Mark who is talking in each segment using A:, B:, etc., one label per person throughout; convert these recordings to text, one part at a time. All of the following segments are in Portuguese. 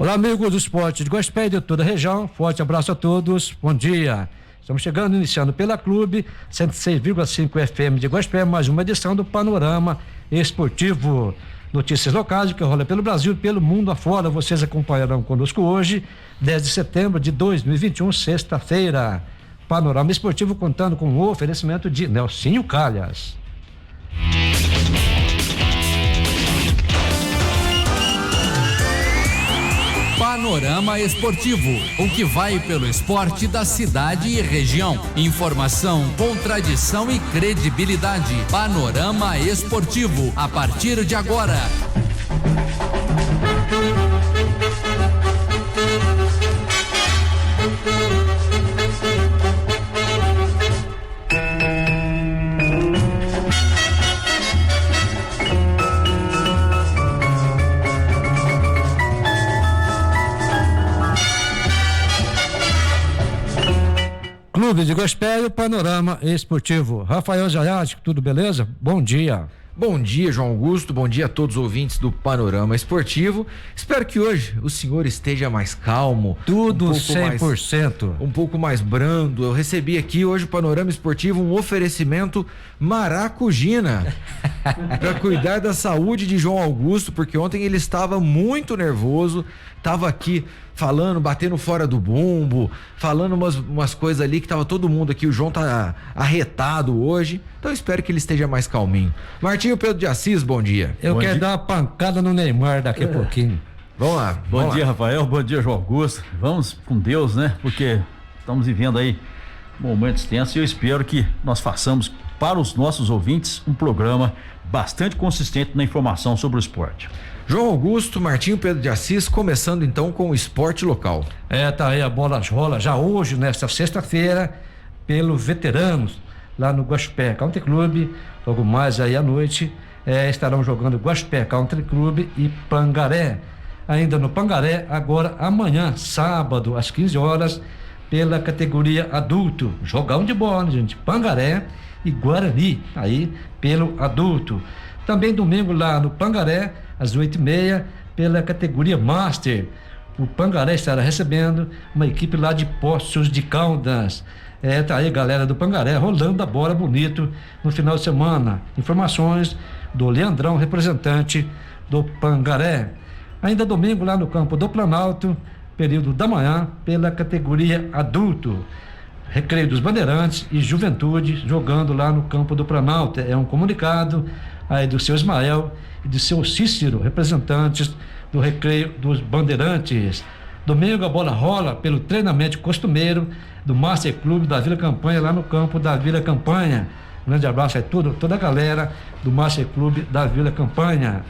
A: Olá, amigos do esporte de Guaxupé e de toda a região, forte abraço a todos, bom dia. Estamos chegando, iniciando pela Clube 106,5 FM de Guaxupé, mais uma edição do Panorama Esportivo. Notícias locais que rolam pelo Brasil e pelo mundo afora, vocês acompanharão conosco hoje, 10 de setembro de 2021, sexta-feira. Panorama Esportivo contando com o oferecimento de Nelsinho Calhas.
B: Panorama Esportivo, o que vai pelo esporte da cidade e região. Informação com tradição e credibilidade. Panorama Esportivo, a partir de agora.
A: Clube de Guaxupé e o Panorama Esportivo. Rafael Jaiati, tudo beleza? Bom dia.
C: Bom dia, João Augusto, bom dia a todos os ouvintes do Panorama Esportivo. Espero que hoje o senhor esteja mais calmo.
A: Tudo 100%.
C: Um pouco mais brando. Eu recebi aqui hoje o Panorama Esportivo um oferecimento Maracugina para cuidar da saúde de João Augusto, porque ontem ele estava muito nervoso, estava aqui falando, batendo fora do bumbo, falando umas coisas ali que tava todo mundo aqui, o João tá arretado hoje, então eu espero que ele esteja mais calminho. Martinho Pedro de Assis, bom dia.
A: Eu quero dar uma pancada no Neymar daqui a pouquinho.
C: Vamos lá.
D: Bom dia, Rafael, bom dia, João Augusto. Vamos com Deus, né? Porque estamos vivendo aí momentos tensos e eu espero que nós façamos para os nossos ouvintes um programa bastante consistente na informação sobre o esporte.
C: João Augusto, Martinho Pedro de Assis, começando então com o esporte local.
A: Tá aí, a bola rola já hoje, nesta sexta-feira, pelo Veteranos, lá no Guaxupé Country Club. Logo mais aí à noite, estarão jogando Guaxupé Country Club e Pangaré. Ainda no Pangaré, agora amanhã, sábado, às 15 horas, pela categoria adulto. Jogão de bola, gente. Pangaré e Guarani, aí pelo adulto. Também domingo lá no Pangaré, às 8h30, pela categoria Master. O Pangaré estará recebendo uma equipe lá de Poços de Caldas. Tá aí, galera do Pangaré, rolando a bola bonito no final de semana. Informações do Leandrão, representante do Pangaré. Ainda domingo lá no campo do Planalto, período da manhã, pela categoria adulto. Recreio dos Bandeirantes e Juventude jogando lá no campo do Planalto. É um comunicado aí do seu Ismael e do seu Cícero, representantes do Recreio dos Bandeirantes. Domingo a bola rola pelo treinamento costumeiro do Master Clube da Vila Campanha, lá no campo da Vila Campanha. Um grande abraço a toda a galera do Master Clube da Vila Campanha.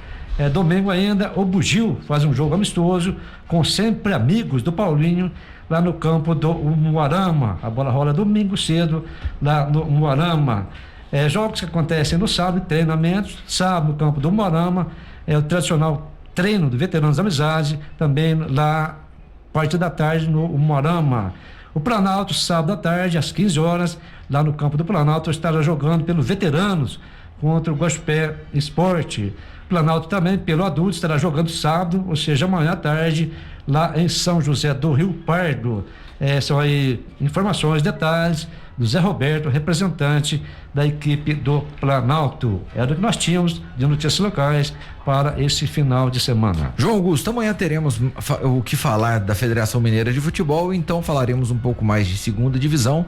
A: Domingo ainda o Bugio faz um jogo amistoso com sempre amigos do Paulinho, lá no campo do Umuarama. A bola rola domingo cedo lá no Umuarama. Jogos que acontecem no sábado, treinamentos, sábado no campo do Umuarama, o tradicional treino do Veteranos da Amizade, também lá, parte da tarde no Umuarama. O Planalto, sábado à tarde, às 15 horas, lá no campo do Planalto, estará jogando pelo Veteranos contra o Guaxupé Esporte. Planalto também, pelo adulto, estará jogando sábado, ou seja, amanhã à tarde, lá em São José do Rio Pardo. São aí informações, detalhes do Zé Roberto, representante da equipe do Planalto. Era o que nós tínhamos de notícias locais para esse final de semana.
C: João Augusto, amanhã teremos o que falar da Federação Mineira de Futebol, então falaremos um pouco mais de segunda divisão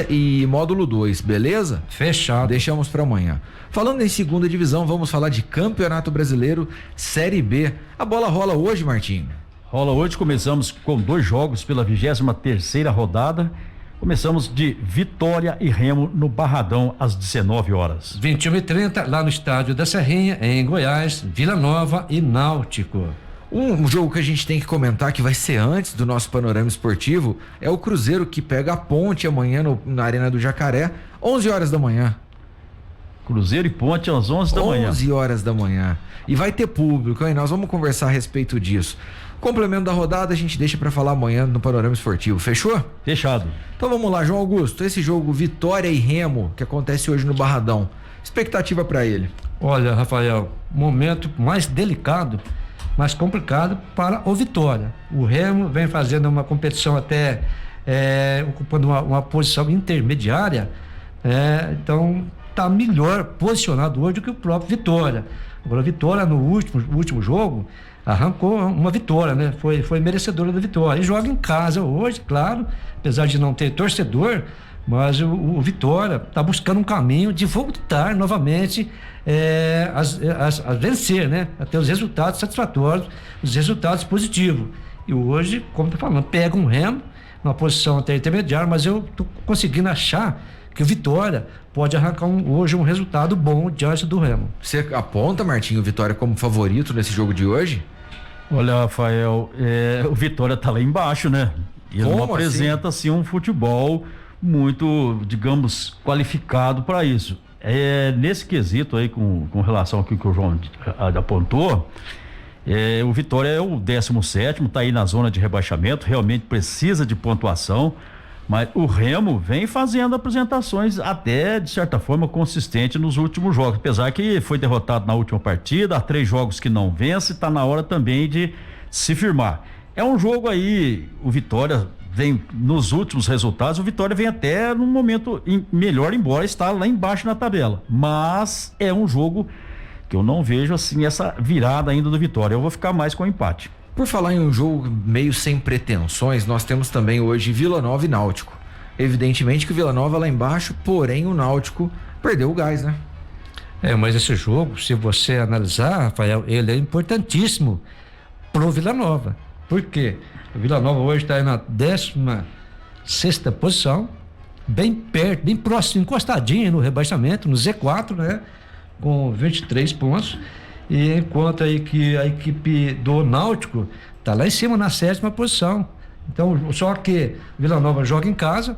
C: e módulo 2, beleza?
A: Fechado.
C: Deixamos para amanhã. Falando em segunda divisão, vamos falar de Campeonato Brasileiro Série B. A bola rola hoje, Martinho?
D: Rola hoje, começamos com 2 jogos pela 23ª rodada. Começamos de Vitória e Remo no Barradão às 19 horas.
A: 21h30 lá no estádio da Serrinha, em Goiás, Vila Nova e Náutico.
C: Um jogo que a gente tem que comentar que vai ser antes do nosso Panorama Esportivo é o Cruzeiro, que pega a Ponte amanhã na Arena do Jacaré, 11 horas da manhã.
D: Cruzeiro e Ponte às 11 da manhã.
C: 11 horas da manhã. E vai ter público, hein? Nós vamos conversar a respeito disso. Complemento da rodada a gente deixa para falar amanhã no Panorama Esportivo, fechou?
D: Fechado.
C: Então vamos lá, João Augusto, esse jogo Vitória e Remo, que acontece hoje no Barradão, expectativa para ele?
A: Olha, Rafael, momento mais delicado mais complicado para o Vitória. O Remo vem fazendo uma competição até ocupando uma posição intermediária, então está melhor posicionado hoje do que o próprio Vitória. Agora, a Vitória no último jogo arrancou uma vitória, né? Foi merecedora da vitória e joga em casa hoje, claro, apesar de não ter torcedor, mas o Vitória está buscando um caminho de voltar novamente a vencer, né? A ter os resultados satisfatórios, os resultados positivos. E hoje, como estou falando, pega um Remo numa posição até intermediária, mas eu estou conseguindo achar que o Vitória pode arrancar hoje um resultado bom diante do Remo.
C: Você aponta, Martinho, o Vitória como favorito nesse jogo de hoje?
D: Olha, Rafael, o Vitória tá lá embaixo, né? E ele não apresenta assim um futebol muito, digamos, qualificado para isso. Nesse quesito aí, com relação ao que o João apontou, o Vitória é o 17º, tá aí na zona de rebaixamento, realmente precisa de pontuação, mas o Remo vem fazendo apresentações até, de certa forma, consistente nos últimos jogos, apesar que foi derrotado na última partida, há 3 jogos que não vence, tá na hora também de se firmar. É um jogo aí, o Vitória vem nos últimos resultados, o Vitória vem até num momento melhor, embora está lá embaixo na tabela, mas é um jogo que eu não vejo assim essa virada ainda do Vitória. Eu vou ficar mais com o empate.
C: Por falar em um jogo meio sem pretensões, nós temos também hoje Vila Nova e Náutico. Evidentemente que o Vila Nova lá embaixo, porém o Náutico perdeu o gás, né?
A: Mas esse jogo, se você analisar, Rafael, ele é importantíssimo pro Vila Nova. Por quê? O Vila Nova hoje está na 16ª posição, bem perto, bem próximo, encostadinho no rebaixamento, no Z4, né? Com 23 pontos. E enquanto aí que a equipe do Náutico está lá em cima na 7ª posição. Então, só que Vila Nova joga em casa,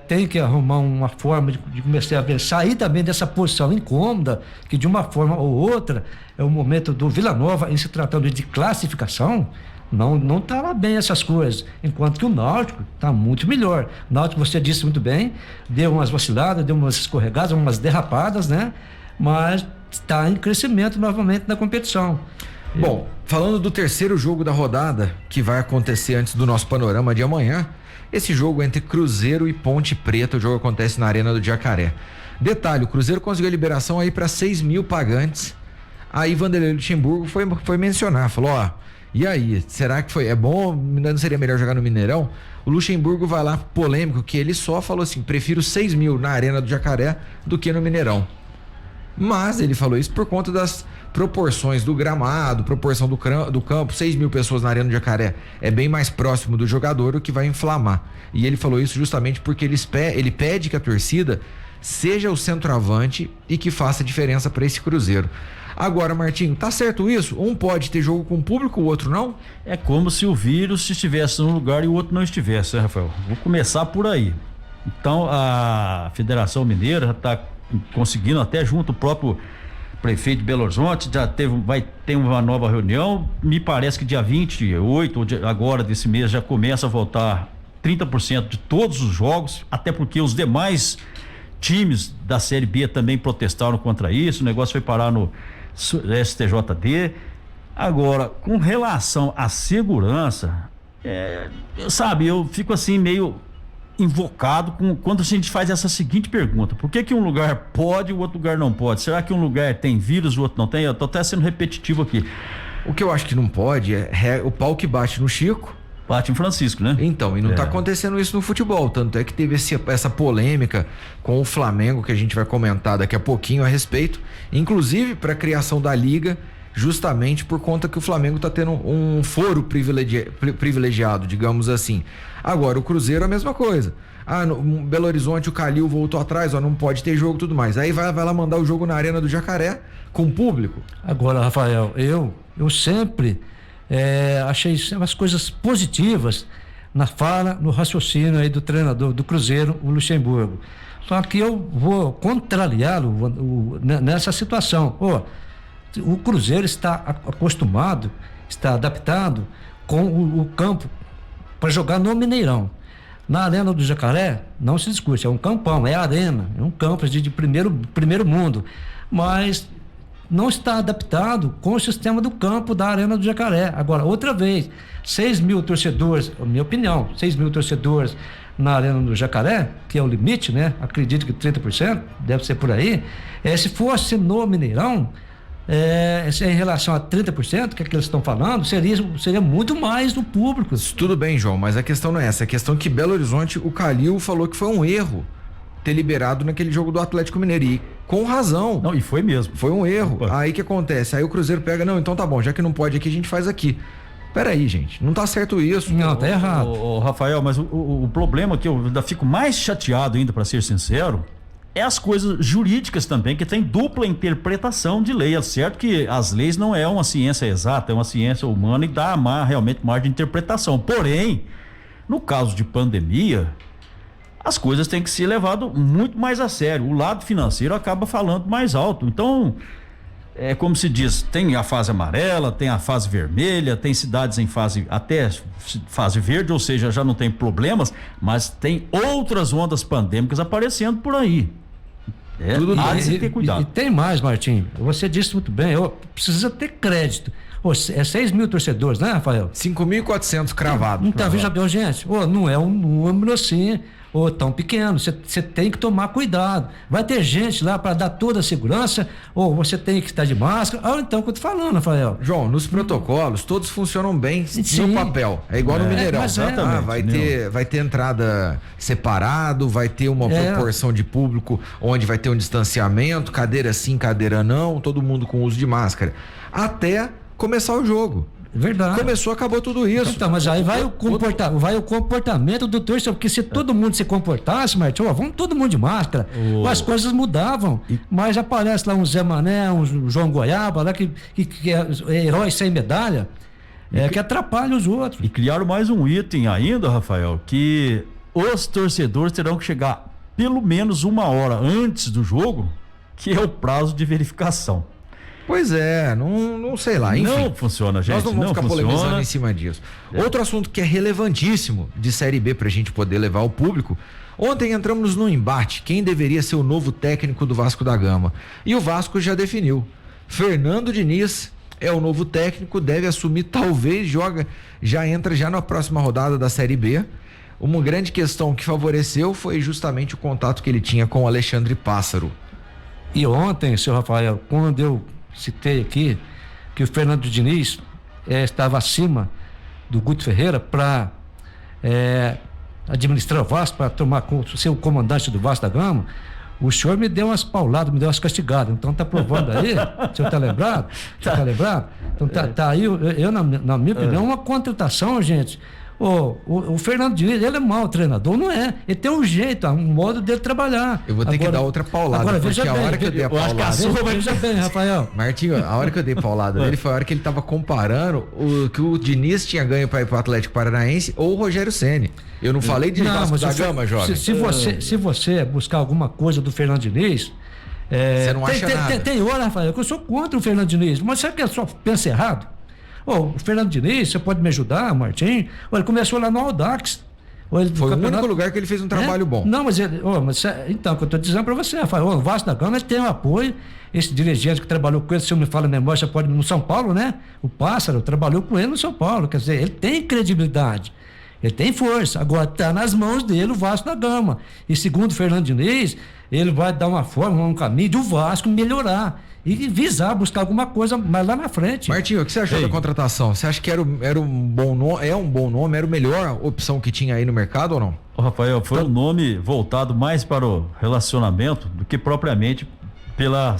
A: tem que arrumar uma forma de começar a sair também dessa posição incômoda, que de uma forma ou outra é o momento do Vila Nova em se tratando de classificação. Não tá lá bem essas coisas, enquanto que o Náutico tá muito melhor. O Náutico, você disse muito bem, deu umas vaciladas, deu umas escorregadas, umas derrapadas, né? Mas está em crescimento novamente na competição.
C: Bom, falando do terceiro jogo da rodada, que vai acontecer antes do nosso panorama de amanhã, esse jogo entre Cruzeiro e Ponte Preta, o jogo acontece na Arena do Jacaré. Detalhe, o Cruzeiro conseguiu a liberação aí para 6 mil pagantes. Aí Vanderlei Luxemburgo foi mencionar, falou, e aí, será que é bom, não seria melhor jogar no Mineirão? O Luxemburgo vai lá, polêmico, que ele só falou assim, prefiro 6 mil na Arena do Jacaré do que no Mineirão. Mas ele falou isso por conta das proporções do gramado, proporção do campo, 6 mil pessoas na Arena do Jacaré é bem mais próximo do jogador, o que vai inflamar. E ele falou isso justamente porque ele pede que a torcida seja o centroavante e que faça diferença para esse Cruzeiro. Agora, Martinho, tá certo isso? Um pode ter jogo com público, o outro não?
D: É como se o vírus estivesse num lugar e o outro não estivesse, né, Rafael? Vou começar por aí. Então, a Federação Mineira já está conseguindo, até junto o próprio prefeito de Belo Horizonte, vai ter uma nova reunião, me parece que dia 28 agora desse mês já começa a voltar 30% de todos os jogos, até porque os demais times da Série B também protestaram contra isso, o negócio foi parar no STJD. Agora, com relação à segurança, eu fico assim meio invocado quando a gente faz essa seguinte pergunta: por que um lugar pode e o outro lugar não pode? Será que um lugar tem vírus e o outro não tem? Eu tô até sendo repetitivo aqui.
C: O que eu acho que não pode é o pau que bate no Chico
D: bate em Francisco, né?
C: Então, e não tá acontecendo isso no futebol, tanto é que teve essa polêmica com o Flamengo, que a gente vai comentar daqui a pouquinho a respeito, inclusive para a criação da liga, justamente por conta que o Flamengo tá tendo um foro privilegiado, digamos assim. Agora, o Cruzeiro é a mesma coisa. No Belo Horizonte o Calil voltou atrás, não pode ter jogo e tudo mais. Aí vai lá mandar o jogo na Arena do Jacaré com público.
A: Agora, Rafael, eu sempre achei umas coisas positivas na fala, no raciocínio aí do treinador do Cruzeiro, o Luxemburgo. Só que eu vou contrariá-lo nessa situação. O Cruzeiro está acostumado, está adaptado com o campo para jogar no Mineirão. Na Arena do Jacaré não se discute, é um campão, é arena, é um campo de primeiro mundo, mas não está adaptado com o sistema do campo da Arena do Jacaré. Agora, outra vez, 6 mil torcedores, minha opinião, 6 mil torcedores na Arena do Jacaré, que é o limite, né? Acredito que 30%, deve ser por aí. Se fosse no Mineirão, em relação a 30%, que é que eles estão falando, seria muito mais do público.
C: Tudo bem, João, mas a questão não é essa. A questão é que Belo Horizonte, o Calil falou que foi um erro ter liberado naquele jogo do Atlético Mineiro, e com razão.
D: Não, e foi mesmo.
C: Foi um erro.
D: Opa.
C: Aí que acontece? Aí o Cruzeiro pega, não, então tá bom, já que não pode aqui, a gente faz aqui. Peraí, gente, não tá certo isso.
A: Não, tá errado.
D: Ô, Rafael, mas o problema que eu ainda fico mais chateado ainda, para ser sincero, é as coisas jurídicas também, que tem dupla interpretação de lei. É certo que as leis não é uma ciência exata, é uma ciência humana e dá realmente margem de interpretação. Porém, no caso de pandemia, as coisas têm que ser levadas muito mais a sério. O lado financeiro acaba falando mais alto. Então, é como se diz, tem a fase amarela, tem a fase vermelha, tem cidades em até fase verde, ou seja, já não tem problemas, mas tem outras ondas pandêmicas aparecendo por aí. Há de se ter cuidado.
A: E tem mais, Martim, você disse muito bem, precisa ter crédito. 6 mil torcedores, né, Rafael?
C: 5.400 cravados.
A: Então, veja bem, gente, não é um número assim, tão pequeno, você tem que tomar cuidado. Vai ter gente lá para dar toda a segurança, ou você tem que estar de máscara, ou então, o que eu tô falando, Rafael.
C: João, nos protocolos, todos funcionam bem no papel. É igual no Mineirão. Vai ter entrada separado, vai ter uma proporção de público, onde vai ter um distanciamento, cadeira sim, cadeira não, todo mundo com uso de máscara. Até começar o jogo.
A: Verdade.
C: Começou, acabou tudo isso.
A: Então, mas aí vai o comportamento do torcedor, porque se todo mundo se comportasse, Martim, vamos todo mundo de máscara, as coisas mudavam. Mas aparece lá um Zé Mané, um João Goiaba, lá que é herói sem medalha, que atrapalha os outros.
D: E criaram mais um item ainda, Rafael, que os torcedores terão que chegar pelo menos 1 hora antes do jogo, que é o prazo de verificação.
C: Pois é, não sei lá, enfim.
D: Não funciona, gente.
C: Nós não vamos ficar polemizando em cima disso. Outro assunto que é relevantíssimo de Série B pra gente poder levar ao público. Ontem entramos no embate, quem deveria ser o novo técnico do Vasco da Gama. E o Vasco já definiu. Fernando Diniz é o novo técnico, deve assumir, talvez entra na próxima rodada da Série B. Uma grande questão que favoreceu foi justamente o contato que ele tinha com o Alexandre Pássaro.
A: E ontem, senhor Rafael, quando eu citei aqui que o Fernando Diniz estava acima do Guto Ferreira para administrar o Vasco, para ser o comandante do Vasco da Gama, o senhor me deu umas pauladas, me deu umas castigadas. Então tá provando aí, o senhor tá lembrado? Então tá aí, na minha opinião, uma contratação, gente. O Fernando Diniz, ele é mau treinador, não é? Ele tem um jeito, um modo dele trabalhar.
C: Eu vou ter que dar outra paulada,
A: agora,
C: porque a hora que eu dei a paulada...
A: Veja bem, Rafael.
C: Martinho, a hora que eu dei paulada nele foi a hora que ele tava comparando o que o Diniz tinha ganho para ir pro Atlético Paranaense ou o Rogério Ceni. Eu não falei de Vasco da Gama, jovem.
A: Se você buscar alguma coisa do Fernando Diniz...
C: você não acha nada.
A: Tem hora, Rafael, que eu sou contra o Fernando Diniz, mas sabe que eu só penso errado? O Fernando Diniz, você pode me ajudar, Martim? Ele começou lá no Audax.
C: Foi o único lugar que ele fez um trabalho bom.
A: Não, então, o que eu estou dizendo para você, Rafael, o Vasco da Gama tem um apoio. Esse dirigente que trabalhou com ele, se eu me falo a memória, você pode no São Paulo, né? O Pássaro trabalhou com ele no São Paulo. Quer dizer, ele tem credibilidade, ele tem força. Agora está nas mãos dele o Vasco da Gama. E segundo o Fernando Diniz, ele vai dar uma forma, um caminho do Vasco melhorar e visar, buscar alguma coisa mais lá na frente.
C: Martinho, o que você achou da contratação? Você acha que era um bom nome, era a melhor opção que tinha aí no mercado ou não?
D: Rafael, foi um nome voltado mais para o relacionamento do que propriamente pela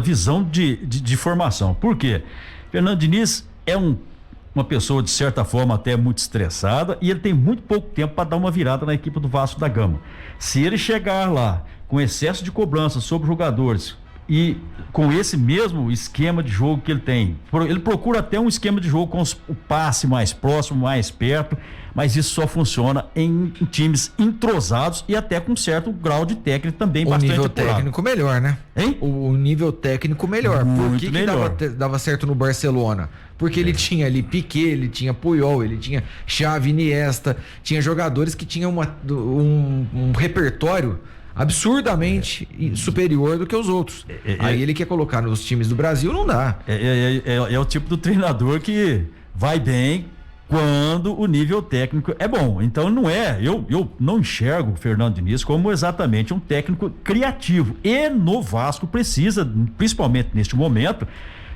D: visão de formação. Por quê? Fernando Diniz é uma pessoa, de certa forma, até muito estressada, e ele tem muito pouco tempo para dar uma virada na equipe do Vasco da Gama. Se ele chegar lá com excesso de cobrança sobre jogadores e com esse mesmo esquema de jogo que ele tem, ele procura até um esquema de jogo com o passe mais próximo, mais perto, mas isso só funciona em times entrosados e até com certo grau de técnico também bastante
C: nível
D: apurado.
C: Técnico melhor, né?
D: Hein?
C: O nível técnico melhor.
D: Muito
C: Por que
D: melhor.
C: dava certo no Barcelona? Porque ele tinha ali Piqué, ele tinha Puyol, ele tinha Xavi, Iniesta, tinha jogadores que tinham um repertório absurdamente superior do que os outros. Aí ele quer colocar nos times do Brasil, não dá.
D: É o tipo do treinador que vai bem quando o nível técnico é bom. Então não é, eu não enxergo o Fernando Diniz como exatamente um técnico criativo. E no Vasco precisa, principalmente neste momento,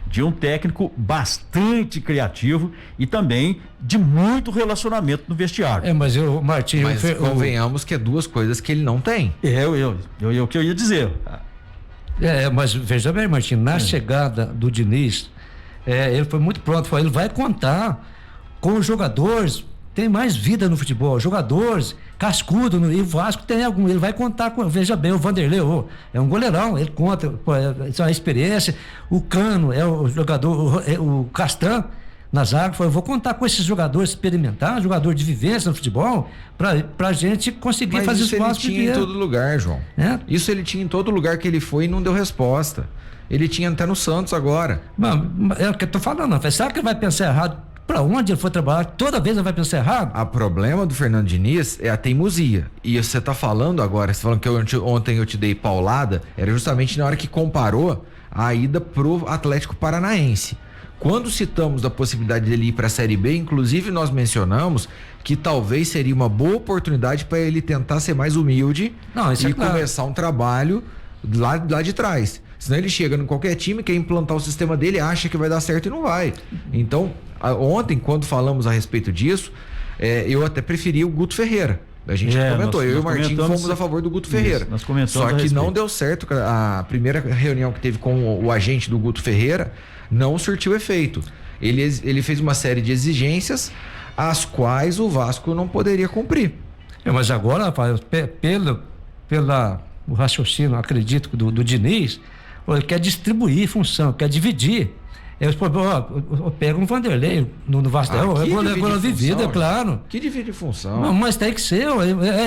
D: de um técnico bastante criativo e também de muito relacionamento no vestiário.
A: Mas Martinho...
C: Mas convenhamos que é duas coisas que ele não tem.
D: O que eu ia dizer.
A: Mas veja bem, Martinho, na chegada do Diniz, ele foi muito pronto, ele vai contar com os jogadores, tem mais vida no futebol, jogadores cascudo, e o Vasco tem algum, ele vai contar com, veja bem, o Vanderlei, é um goleirão, ele conta, é uma experiência, o Cano é o jogador, o Castan na zaga, eu vou contar com esses jogadores experimentados, jogador de vivência no futebol, pra gente conseguir fazer
C: isso
A: o Vasco
C: ele tinha em todo lugar, João. Isso ele tinha em todo lugar que ele foi e não deu resposta. Ele tinha até no Santos agora.
A: É o que eu tô falando, será que ele vai pensar errado? Para onde ele for trabalhar, toda vez ele vai pensar errado?
C: O problema do Fernando Diniz é a teimosia. E você tá falando agora, você falando que ontem eu te dei paulada, era justamente na hora que comparou a ida pro Atlético Paranaense. Quando citamos da possibilidade dele ir para a Série B, inclusive nós mencionamos que talvez seria uma boa oportunidade para ele tentar ser mais humilde e começar um trabalho lá de trás. Senão ele chega em qualquer time, quer implantar o sistema dele, acha que vai dar certo e não vai. Então, ontem, quando falamos a respeito disso, eu até preferi o Guto Ferreira. A gente comentou, eu e o Martinho fomos a favor do Guto Ferreira.
D: Nós comentamos.
C: Só que não deu certo. A primeira reunião que teve com o agente do Guto Ferreira não surtiu efeito. Ele fez uma série de exigências as quais o Vasco não poderia cumprir.
A: Mas agora, Rafael, pelo raciocínio, acredito, do Diniz, ele quer distribuir função, quer dividir. Eu pego um Vanderlei no Vasco, eu vou dividir, claro.
C: Que divide função?
A: Mas tem que ser,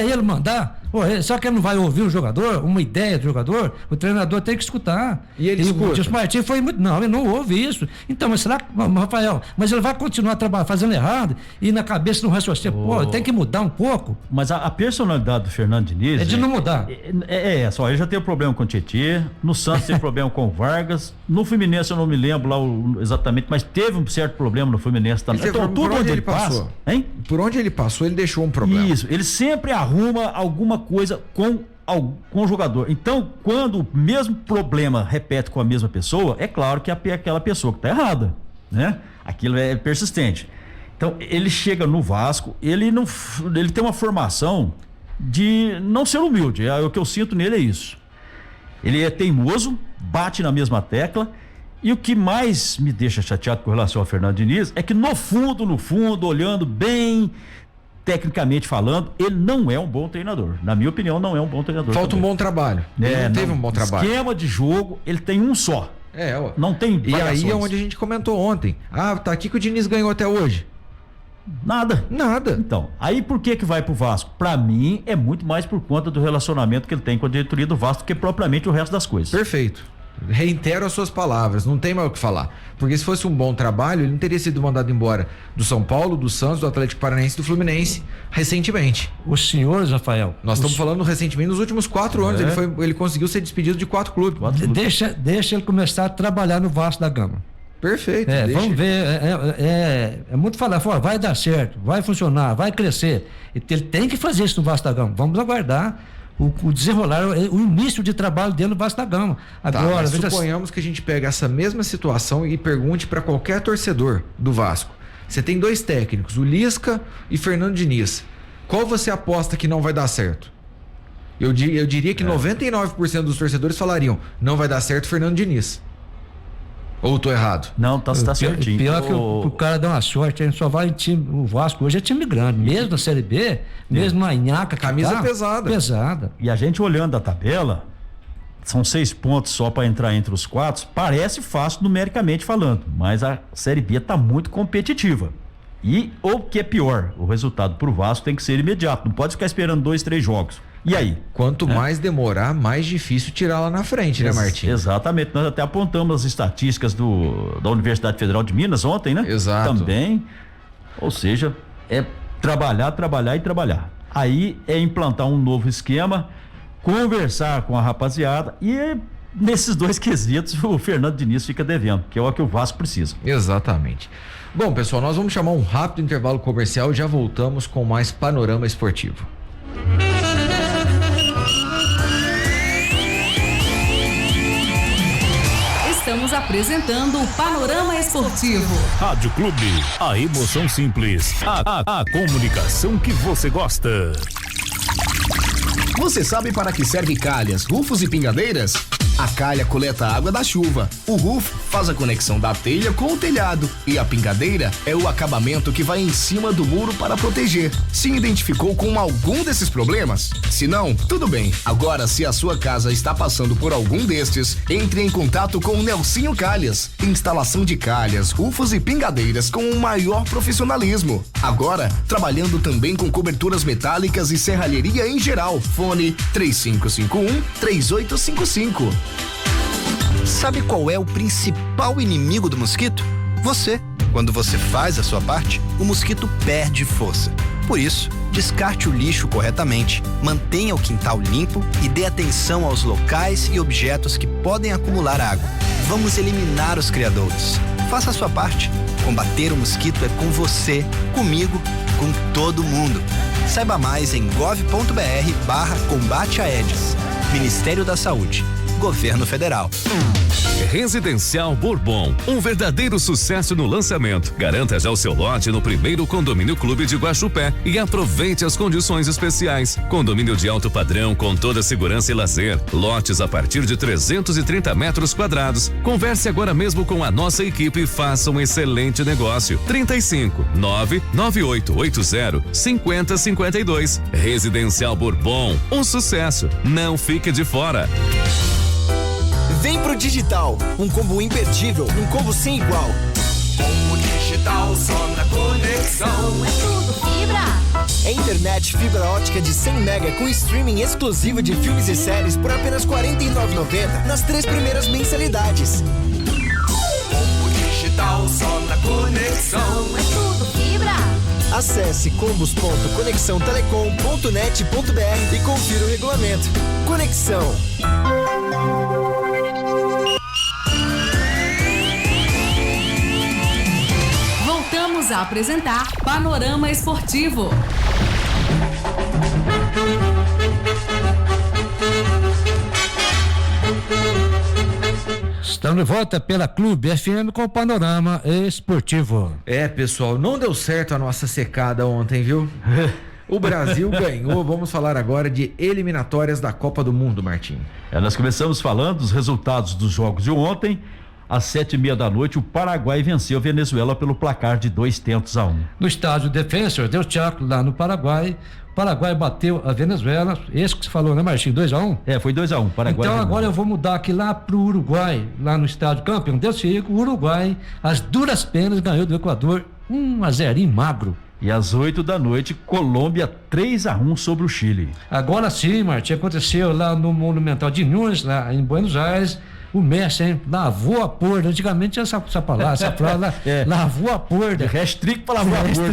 A: ele mandar. Só que ele não vai ouvir o jogador, uma ideia do jogador, o treinador tem que escutar.
C: E ele escuta?
A: O Martins foi muito. Não, ele não ouve isso. Então, mas será que, Rafael, mas ele vai continuar fazendo errado e na cabeça não raciocínio, tem que mudar um pouco.
D: Mas a personalidade do Fernando Diniz.
A: É de não mudar.
D: Só ele já teve problema com o Tietê, no Santos teve problema com o Vargas, no Fluminense eu não me lembro lá exatamente, mas teve um certo problema no Fluminense também.
C: Então, por onde ele passou?
D: Hein?
C: Por onde ele passou, ele deixou um problema.
D: Isso, ele sempre arruma alguma coisa com o jogador. Então, quando o mesmo problema repete com a mesma pessoa, é claro que é aquela pessoa que está errada, né? Aquilo é persistente. Então, ele chega no Vasco, ele tem uma formação de não ser humilde. O que eu sinto nele é isso. Ele é teimoso, bate na mesma tecla. E o que mais me deixa chateado com relação ao Fernando Diniz é que no fundo, olhando bem tecnicamente falando, ele não é um bom treinador. Na minha opinião, não é um bom treinador.
C: Falta também um bom trabalho. Ele não teve um bom trabalho.
D: Esquema de jogo, ele tem um só. Não tem variações.
C: E aí é onde a gente comentou ontem. Tá aqui que o Diniz ganhou até hoje.
D: Nada.
C: Então,
D: aí por que vai pro Vasco? Pra mim, é muito mais por conta do relacionamento que ele tem com a diretoria do Vasco do que propriamente o resto das coisas.
C: Perfeito. Reitero as suas palavras, não tem mais o que falar. Porque se fosse um bom trabalho, ele não teria sido mandado embora do São Paulo, do Santos, do Atlético Paranaense e do Fluminense recentemente.
A: Os senhores, Rafael.
C: Nós estamos falando recentemente nos últimos 4 anos. Ele conseguiu ser despedido de 4 clubes.
A: Deixa ele começar a trabalhar no Vasco da Gama.
C: Perfeito.
A: Vamos ver. É muito falar, vai dar certo, vai funcionar, vai crescer. Ele tem que fazer isso no Vasco da Gama. Vamos aguardar o desenrolar, o início de trabalho dele no Vasco da Gama. Agora,
C: suponhamos que a gente pega essa mesma situação e pergunte para qualquer torcedor do Vasco. Você tem 2 técnicos, o Lisca e Fernando Diniz. Qual você aposta que não vai dar certo? Eu diria que 99% dos torcedores falariam: não vai dar certo Fernando Diniz. Ou tô errado?
D: Não, tá certinho.
A: Pior que o cara dá uma sorte, ele só vai em time. O Vasco hoje é time grande, mesmo na Série B, mesmo na Inhaca.
C: Camisa pesada.
D: E a gente olhando a tabela, são 6 pontos só para entrar entre os 4. Parece fácil numericamente falando, mas a Série B tá muito competitiva. E o que é pior, o resultado pro Vasco tem que ser imediato. Não pode ficar esperando 2, 3 jogos. E aí?
C: Quanto mais demorar, mais difícil tirar lá na frente, né, Martinho?
D: Exatamente. Nós até apontamos as estatísticas da Universidade Federal de Minas ontem, né?
C: Exato.
D: Também. Ou seja, é trabalhar e trabalhar. Aí é implantar um novo esquema conversar com a rapaziada e nesses dois quesitos o Fernando Diniz fica devendo, que é o que o Vasco precisa.
C: Exatamente. Bom, pessoal, nós vamos chamar um rápido intervalo comercial e já voltamos com mais Panorama Esportivo.
B: Estamos apresentando o Panorama Esportivo.
E: Rádio Clube, a emoção simples, a comunicação que você gosta.
F: Você sabe para que serve calhas, rufos e pingadeiras? A calha coleta a água da chuva, o rufo faz a conexão da telha com o telhado e a pingadeira é o acabamento que vai em cima do muro para proteger. Se identificou com algum desses problemas? Se não, tudo bem. Agora, se a sua casa está passando por algum destes, entre em contato com o Nelsinho Calhas. Instalação de calhas, rufos e pingadeiras com o maior profissionalismo. Agora, trabalhando também com coberturas metálicas e serralheria em geral. Fone 3551-3855.
G: Sabe qual é o principal inimigo do mosquito? Você. Quando você faz a sua parte, o mosquito perde força. Por isso, descarte o lixo corretamente, mantenha o quintal limpo e dê atenção aos locais e objetos que podem acumular água. Vamos eliminar os criadouros. Faça a sua parte. Combater o mosquito é com você, comigo, com todo mundo. Saiba mais em gov.br/combate a Aedes. Ministério da Saúde. Governo Federal.
E: Residencial Bourbon, um verdadeiro sucesso no lançamento. Garanta já o seu lote no primeiro Condomínio Clube de Guaxupé e aproveite as condições especiais. Condomínio de alto padrão com toda segurança e lazer. Lotes a partir de 330 metros quadrados. Converse agora mesmo com a nossa equipe e faça um excelente negócio. 35-99880-5052. Residencial Bourbon, um sucesso. Não fique de fora.
G: Vem pro digital, um combo imperdível, um combo sem igual.
H: Combo digital só na conexão.
I: É tudo fibra.
G: É internet fibra ótica de 100 mega com streaming exclusivo de filmes e séries por apenas R$ 49,90 nas 3 primeiras mensalidades.
H: Combo digital só na conexão.
I: É tudo fibra.
G: Acesse combos.conexãotelecom.net.br e confira o regulamento. Conexão.
B: Voltamos a apresentar Panorama Esportivo.
A: Estamos de volta pela Clube FM com o Panorama Esportivo.
C: É, pessoal, não deu certo a nossa secada ontem, viu? O Brasil ganhou. Vamos falar agora de eliminatórias da Copa do Mundo, Martim.
D: Nós começamos falando dos resultados dos jogos de ontem. Às 7h30 o Paraguai venceu a Venezuela pelo placar de 2-1.
A: No estádio Defensor del Chaco, lá no Paraguai, o Paraguai bateu a Venezuela. Esse que você falou, né, Marcinho? 2-1?
D: Foi 2-1. Paraguai.
A: Então agora eu vou mudar aqui lá pro Uruguai, lá no estádio Campeão del Chico. O Uruguai, às duras penas, ganhou do Equador 1-0 magro.
D: E às 8h, Colômbia 3-1 sobre o Chile.
A: Agora sim, Martim, aconteceu lá no Monumental de Nunes, lá em Buenos Aires. O Messi, hein? Lavou a porra. Antigamente essa palavra, lavou a porra.
D: Restrico pra lavar a porra.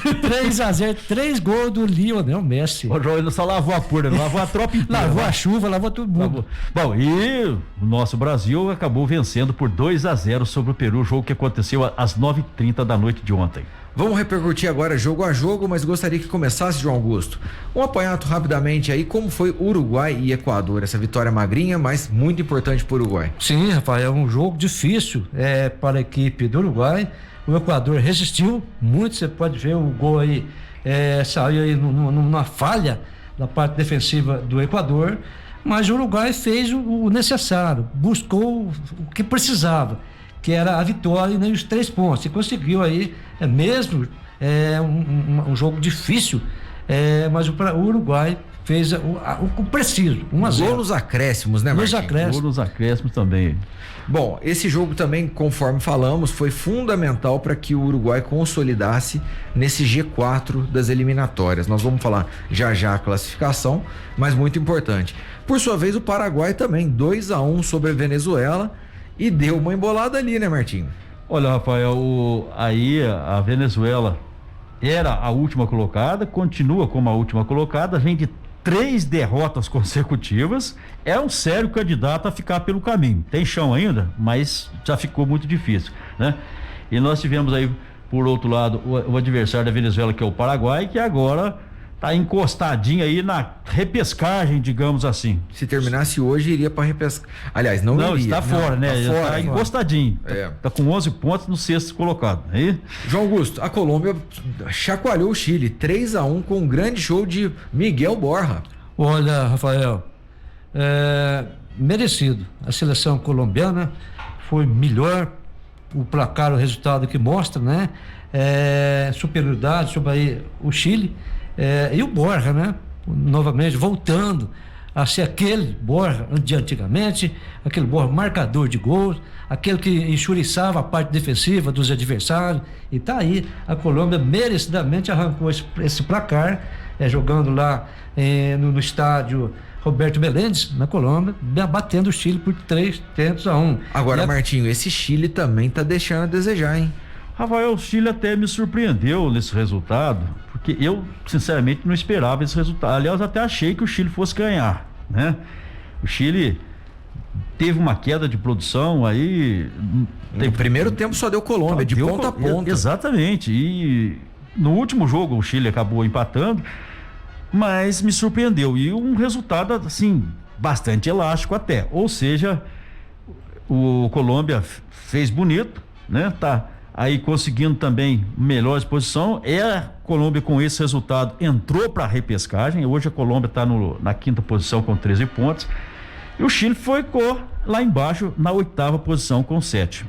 A: 3-0, 3 gols do Lionel Messi.
D: O João, ele só lavou a porra, ele lavou a tropa inteira.
A: Lavou a chuva, lavou todo mundo.
D: Bom, e o nosso Brasil acabou vencendo por 2-0 sobre o Peru, jogo que aconteceu às 9h30 de ontem.
C: Vamos repercutir agora jogo a jogo, mas gostaria que começasse, João Augusto. Um apanhado rapidamente aí, como foi Uruguai e Equador, essa vitória magrinha, mas muito importante para o Uruguai.
A: Sim, Rafael, é um jogo difícil para a equipe do Uruguai. O Equador resistiu muito, você pode ver o gol aí, saiu aí numa falha da parte defensiva do Equador, mas o Uruguai fez o necessário, buscou o que precisava, que era a vitória e os 3 pontos, e conseguiu aí, mesmo um jogo difícil, mas o Uruguai fez o preciso, 1-0.
C: Gol nos acréscimos, né, Marquinhos?
D: Gol nos acréscimos também.
C: Bom, esse jogo também, conforme falamos, foi fundamental para que o Uruguai consolidasse nesse G4 das eliminatórias. Nós vamos falar já a classificação, mas muito importante. Por sua vez, o Paraguai também, 2-1 sobre a Venezuela, e deu uma embolada ali, né, Martinho?
D: Olha, Rafael, aí a Venezuela era a última colocada, continua como a última colocada, vem de 3 derrotas consecutivas, é um sério candidato a ficar pelo caminho. Tem chão ainda, mas já ficou muito difícil, né? E nós tivemos aí, por outro lado, o adversário da Venezuela, que é o Paraguai, que agora tá encostadinho aí na repescagem, digamos assim.
C: Se terminasse hoje, iria para repescagem. Aliás, não iria.
D: Está fora, né?
C: Tá fora,
D: tá encostadinho. Tá com 11 pontos no 6º colocado. Aí?
C: João Augusto, a Colômbia chacoalhou o Chile 3-1 com um grande show de Miguel Borja.
A: Olha, Rafael, merecido. A seleção colombiana foi melhor, o placar, o resultado que mostra, né? Superioridade sobre aí o Chile. E o Borja, né? Novamente voltando a ser aquele Borja de antigamente, aquele Borja marcador de gols, aquele que enxuriçava a parte defensiva dos adversários. E tá aí, a Colômbia merecidamente arrancou esse placar, jogando lá no estádio Roberto Meléndez, na Colômbia, batendo o Chile por 3-1.
C: Agora, Martinho, esse Chile também tá deixando a desejar, hein?
D: Rafael, o Chile até me surpreendeu nesse resultado, porque eu, sinceramente, não esperava esse resultado. Aliás, até achei que o Chile fosse ganhar, né? O Chile teve uma queda de produção aí.
C: No primeiro tempo só deu Colômbia, de ponta a ponta.
D: Exatamente. E no último jogo o Chile acabou empatando, mas me surpreendeu. E um resultado, assim, bastante elástico até. Ou seja, o Colômbia fez bonito, né? Tá aí conseguindo também melhor exposição. A Colômbia, com esse resultado, entrou para a repescagem. Hoje a Colômbia está na 5ª posição com 13 pontos. E o Chile ficou lá embaixo na 8ª posição com 7.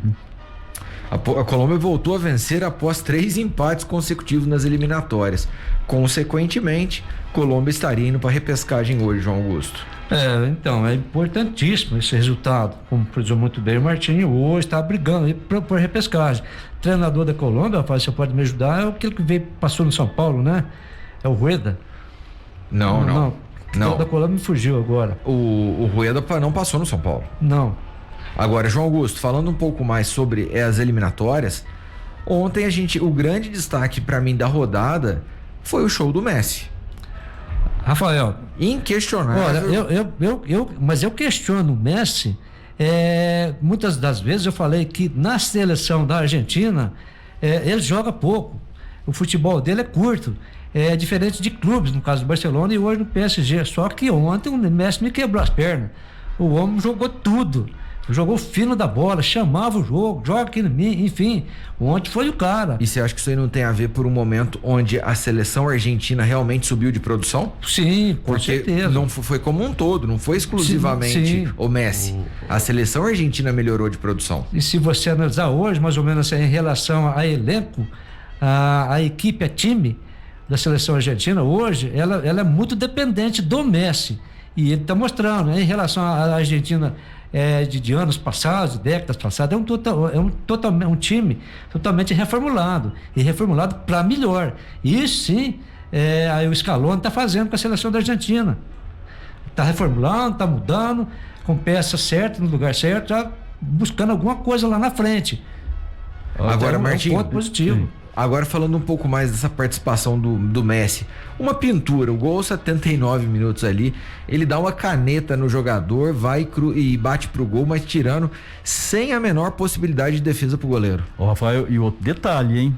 C: A Colômbia voltou a vencer após 3 empates consecutivos nas eliminatórias. Consequentemente, Colômbia estaria indo para a repescagem hoje, João Augusto.
A: Então, é importantíssimo esse resultado. Como frisou muito bem o Martinho, hoje está brigando aí por repescagem. O treinador da Colômbia, rapaz, você pode me ajudar, é aquele que passou no São Paulo, né? É o Rueda?
C: Não.
A: Da Colômbia me fugiu agora.
C: O Rueda não passou no São Paulo.
A: Não.
C: Agora, João Augusto, falando um pouco mais sobre as eliminatórias, ontem o grande destaque para mim da rodada foi o show do Messi.
A: Rafael,
C: inquestionável.
A: Olha, mas eu questiono o Messi. Muitas das vezes eu falei que na seleção da Argentina ele joga pouco. O futebol dele é curto. É diferente de clubes, no caso do Barcelona e hoje no PSG. Só que ontem o Messi me quebrou as pernas. O homem jogou tudo. Jogou fino da bola, chamava o jogo, joga aqui em mim, enfim. Ontem foi o cara.
C: E você acha que isso aí não tem a ver por um momento onde a seleção argentina realmente subiu de produção?
A: Sim, com certeza.
C: Não foi como um todo, não foi exclusivamente o Messi. A seleção argentina melhorou de produção.
A: E se você analisar hoje, mais ou menos em relação a elenco, a equipe, a time da seleção argentina, hoje, ela é muito dependente do Messi. E ele está mostrando, né? Em relação à Argentina de anos passados, de décadas passadas, um time totalmente reformulado. E reformulado para melhor. Isso sim, aí o Scaloni está fazendo com a seleção da Argentina. Está reformulando, está mudando, com peças certas, no lugar certo, já buscando alguma coisa lá na frente.
C: Agora, Martinho,
A: um ponto positivo.
C: Agora falando um pouco mais dessa participação do Messi, uma pintura, o gol 79 minutos ali, ele dá uma caneta no jogador, vai e bate pro gol, mas tirando sem a menor possibilidade de defesa pro goleiro.
D: Rafael, e outro detalhe, hein?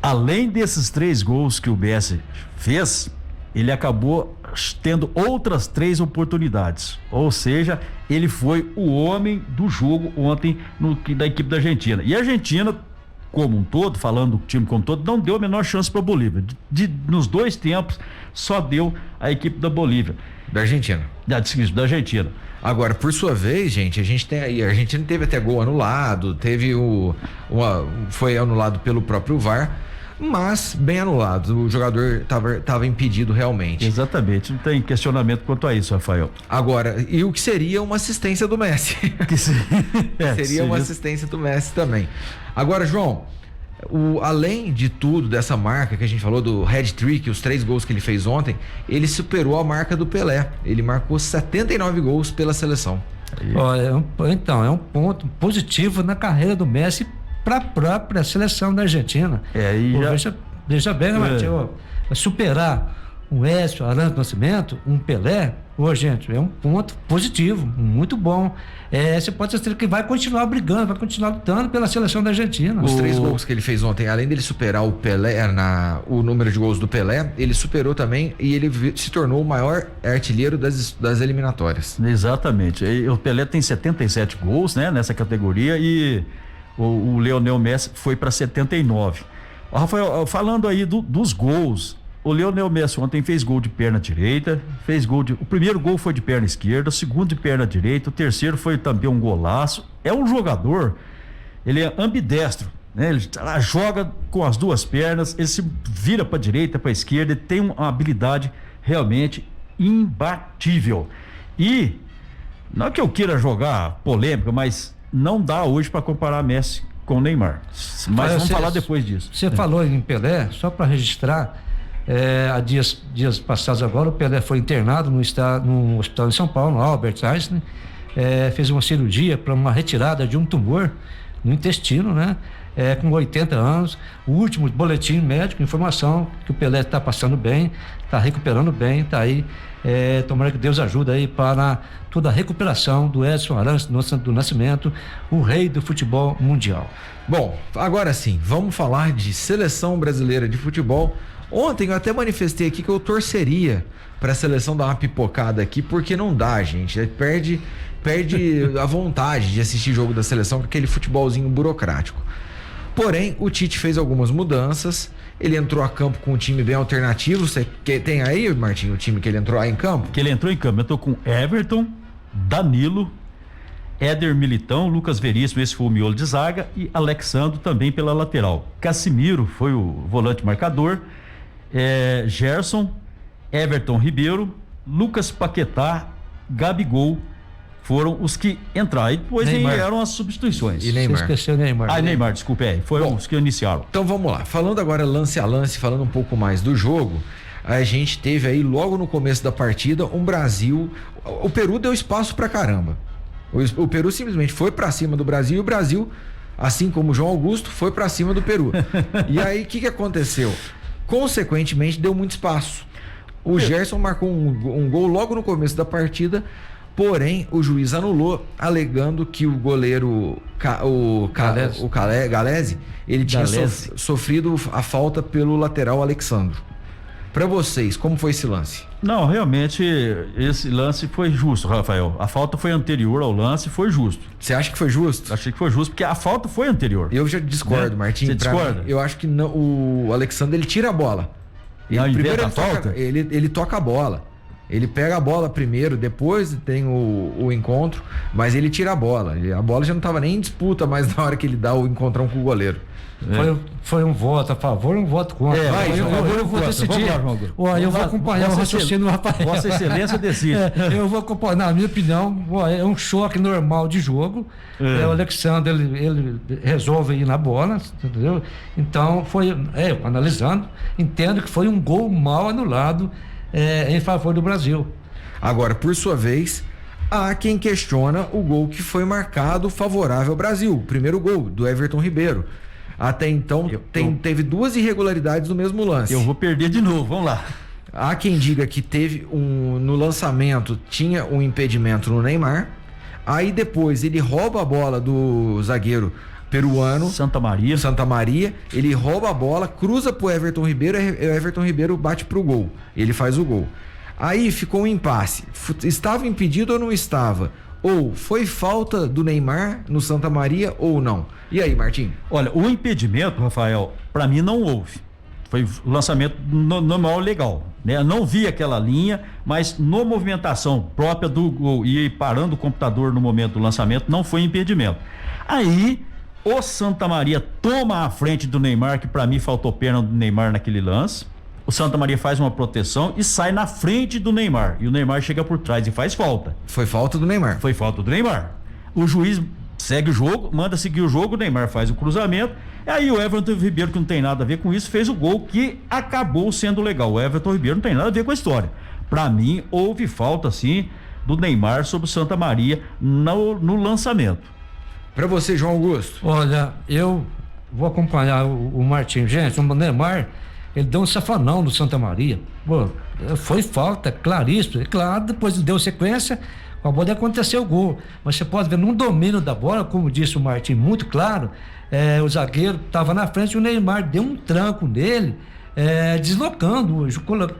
D: Além desses 3 gols que o Messi fez, ele acabou tendo outras 3 oportunidades, ou seja, ele foi o homem do jogo ontem da equipe da Argentina. E a Argentina, como um todo, falando do time como um todo, não deu a menor chance para a Bolívia. Nos 2 tempos, só deu a equipe da Bolívia.
C: Da Argentina.
D: Da Argentina.
C: Agora, por sua vez, gente, a Argentina teve até gol anulado, foi anulado pelo próprio VAR, mas bem anulado. O jogador estava impedido realmente.
D: Exatamente, não tem questionamento quanto a isso, Rafael.
C: Agora, e o que seria uma assistência do Messi? Seria uma assistência do Messi também. Agora, João, além de tudo dessa marca que a gente falou do hat-trick, os 3 gols que ele fez ontem, ele superou a marca do Pelé. Ele marcou 79 gols pela seleção.
A: Então, é um ponto positivo na carreira do Messi para a própria seleção da Argentina.
D: Veja
A: bem, né, Martinho? Superar um Écio, Arantes do Nascimento, um Pelé, gente, é um ponto positivo, muito bom. Você pode ter certeza que vai continuar brigando, vai continuar lutando pela seleção da Argentina.
C: Os 3 gols que ele fez ontem, além dele superar o Pelé, o número de gols do Pelé, ele superou também e ele se tornou o maior artilheiro das eliminatórias.
D: Exatamente. O Pelé tem 77 gols, né, nessa categoria, e o Lionel Messi foi para 79. Rafael, falando aí dos gols, o Lionel Messi ontem fez gol de perna direita, o primeiro gol foi de perna esquerda, o segundo de perna direita, o terceiro foi também um golaço. É um jogador, ele é ambidestro, né? Ele joga com as duas pernas, ele se vira para direita, para esquerda, ele tem uma habilidade realmente imbatível. E não é que eu queira jogar polêmica, mas não dá hoje para comparar Messi com o Neymar. Mas vamos falar depois disso.
A: Você falou em Pelé, só para registrar. Há dias passados agora, o Pelé foi internado no hospital em São Paulo, no Albert Einstein, fez uma cirurgia para uma retirada de um tumor no intestino, né? Com 80 anos, o último boletim médico, informação que o Pelé está passando bem, está recuperando bem, está aí, tomara que Deus ajude aí para toda a recuperação do Edson Arantes do Nascimento, o rei do futebol mundial.
C: Bom, agora sim, vamos falar de seleção brasileira de futebol. Ontem eu até manifestei aqui que eu torceria para a seleção dar uma pipocada aqui, porque não dá, gente. Perde a vontade de assistir jogo da seleção com aquele futebolzinho burocrático. Porém, o Tite fez algumas mudanças. Ele entrou a campo com um time bem alternativo. Você tem aí, Martinho, o time que ele entrou em campo?
D: Que ele entrou em campo. Eu tô com Everton, Danilo, Éder Militão, Lucas Veríssimo, esse foi o miolo de zaga, e Alexandro também pela lateral. Casimiro foi o volante marcador. Gerson, Everton Ribeiro, Lucas Paquetá, Gabigol foram os que entraram. E depois vieram as substituições.
C: E Neymar.
A: Você esqueceu o Neymar.
D: Neymar, desculpe, foram os que iniciaram.
C: Então vamos lá. Falando agora lance a lance, falando um pouco mais do jogo, a gente teve aí logo no começo da partida um Brasil. O Peru deu espaço pra caramba. O Peru simplesmente foi pra cima do Brasil e o Brasil, assim como o João Augusto, foi pra cima do Peru. E aí o que aconteceu? Consequentemente, deu muito espaço. O Gerson marcou um gol logo no começo da partida, porém, o juiz anulou, alegando que o goleiro, Galese, ele tinha sofrido a falta pelo lateral Alexandro. Para vocês, como foi esse lance?
D: Não, realmente, esse lance foi justo, Rafael. A falta foi anterior ao lance, foi justo.
C: Você acha que foi justo?
D: Achei que foi justo, porque a falta foi anterior.
C: Eu já discordo, né? Martim.
D: Você discorda?
C: Eu acho que não, o Alexandre, ele tira a bola.
D: Primeiro ele falta?
C: Ele toca a bola. Ele pega a bola primeiro, depois tem o encontro, mas ele tira a bola. A bola já não estava nem em disputa, mas na hora que ele dá o encontrão com o goleiro.
A: Foi um voto a favor e um voto contra. Eu vou decidir. Eu vou acompanhar o raciocínio do Rafael.
D: Vossa Excelência decide.
A: Eu vou acompanhar. Na minha opinião, é um choque normal de jogo. O Alexandre, ele resolve ir na bola, entendeu? Então, analisando, entendo que foi um gol mal anulado em favor do Brasil.
C: Agora, por sua vez, há quem questiona o gol que foi marcado favorável ao Brasil. O primeiro gol, do Everton Ribeiro. Até então, teve duas irregularidades no mesmo lance.
D: Eu vou perder de novo, vamos lá.
C: Há quem diga que teve no lançamento, tinha um impedimento no Neymar. Aí depois ele rouba a bola do zagueiro peruano.
D: Santa Maria.
C: Ele rouba a bola, cruza pro Everton Ribeiro, e o Everton Ribeiro bate pro gol. Ele faz o gol. Aí ficou um impasse. Estava impedido ou não estava? Ou foi falta do Neymar no Santa Maria ou não? E aí, Martim?
D: Olha, o impedimento, Rafael, para mim não houve. Foi lançamento normal, legal, né? Não vi aquela linha, mas na movimentação própria do gol e parando o computador no momento do lançamento, não foi impedimento. Aí, o Santa Maria toma a frente do Neymar, que para mim faltou perna do Neymar naquele lance. O Santa Maria faz uma proteção e sai na frente do Neymar. E o Neymar chega por trás e faz falta.
C: Foi falta do Neymar.
D: Foi falta do Neymar. O juiz segue o jogo, manda seguir o jogo, o Neymar faz o cruzamento. E aí o Everton Ribeiro, que não tem nada a ver com isso, fez o gol que acabou sendo legal. O Everton Ribeiro não tem nada a ver com a história. Pra mim, houve falta, sim, do Neymar sobre o Santa Maria no lançamento.
C: Pra você, João Augusto.
A: Olha, eu vou acompanhar o Martim. Gente, o Neymar, ele deu um safanão no Santa Maria. Pô, foi falta, claríssimo. É claro, depois ele deu sequência, acabou de acontecer o gol. Mas você pode ver, num domínio da bola, como disse o Martim, muito claro, o zagueiro estava na frente e o Neymar deu um tranco nele, deslocando,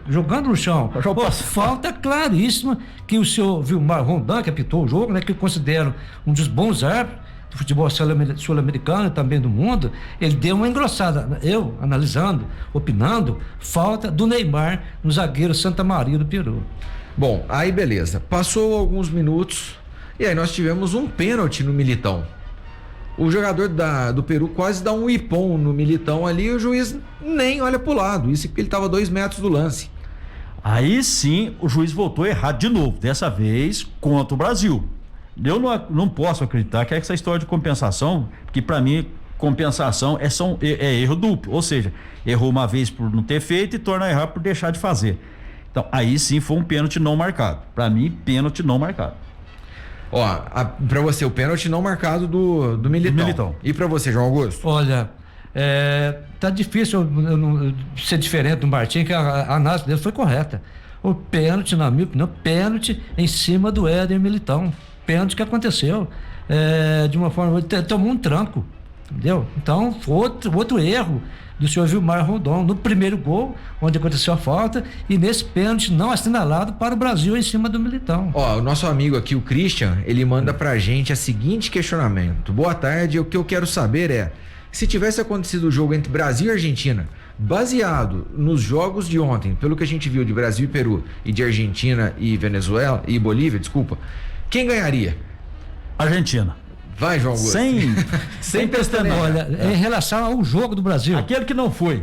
A: jogando no chão. Pô, falta claríssima que o senhor Vilmar Rondon, que apitou o jogo, né, que eu considero um dos bons árbitros do futebol sul-americano e também do mundo, ele deu uma engrossada. Eu, analisando, opinando, falta do Neymar no zagueiro Santa Maria do Peru.
C: Bom, aí beleza. Passou alguns minutos e aí nós tivemos um pênalti no Militão. O jogador do Peru quase dá um ipom no Militão ali e o juiz nem olha pro lado. Isso porque ele estava a 2 metros do lance.
D: Aí sim o juiz voltou errado de novo, dessa vez contra o Brasil. Eu não posso acreditar que essa história de compensação, que para mim compensação é erro duplo, ou seja, errou uma vez por não ter feito e torna a errar por deixar de fazer. Então aí sim foi um pênalti não marcado. Para mim, pênalti não marcado.
C: Ó, para você o pênalti não marcado do Militão. E para você, João Augusto?
A: Olha, tá difícil eu ser diferente do Martim, que a análise dele foi correta. O pênalti, na minha opinião, pênalti em cima do Éder Militão. Pênalti que aconteceu de uma forma, ele tomou um tranco, entendeu? Então foi outro erro do senhor Vilmar Rondon no primeiro gol, onde aconteceu a falta, e nesse pênalti não assinalado para o Brasil em cima do Militão.
C: Ó, o nosso amigo aqui, o Christian, ele manda pra gente a seguinte questionamento: boa tarde, o que eu quero saber é, se tivesse acontecido o jogo entre Brasil e Argentina, baseado nos jogos de ontem, pelo que a gente viu de Brasil e Peru e de Argentina e Venezuela e Bolívia, desculpa, quem ganharia?
D: Argentina.
C: Vai, João Augusto.
D: Sem pestanejar.
A: Olha, em relação ao jogo do Brasil.
D: Aquele que não foi.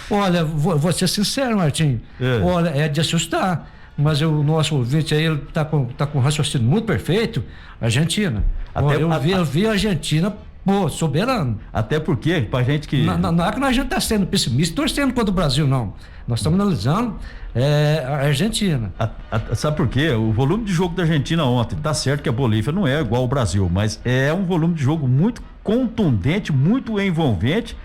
A: Olha, vou ser sincero, Martim. Olha, é de assustar. Mas o nosso ouvinte aí, ele tá com um raciocínio muito perfeito. Argentina. Eu vi a Argentina, soberano.
D: Até porque, pra gente que.
A: Não é que a gente tá sendo pessimista, torcendo contra o Brasil, não. Nós estamos analisando a Argentina.
D: Sabe por quê? O volume de jogo da Argentina ontem, tá certo que a Bolívia não é igual ao Brasil, mas é um volume de jogo muito contundente, muito envolvente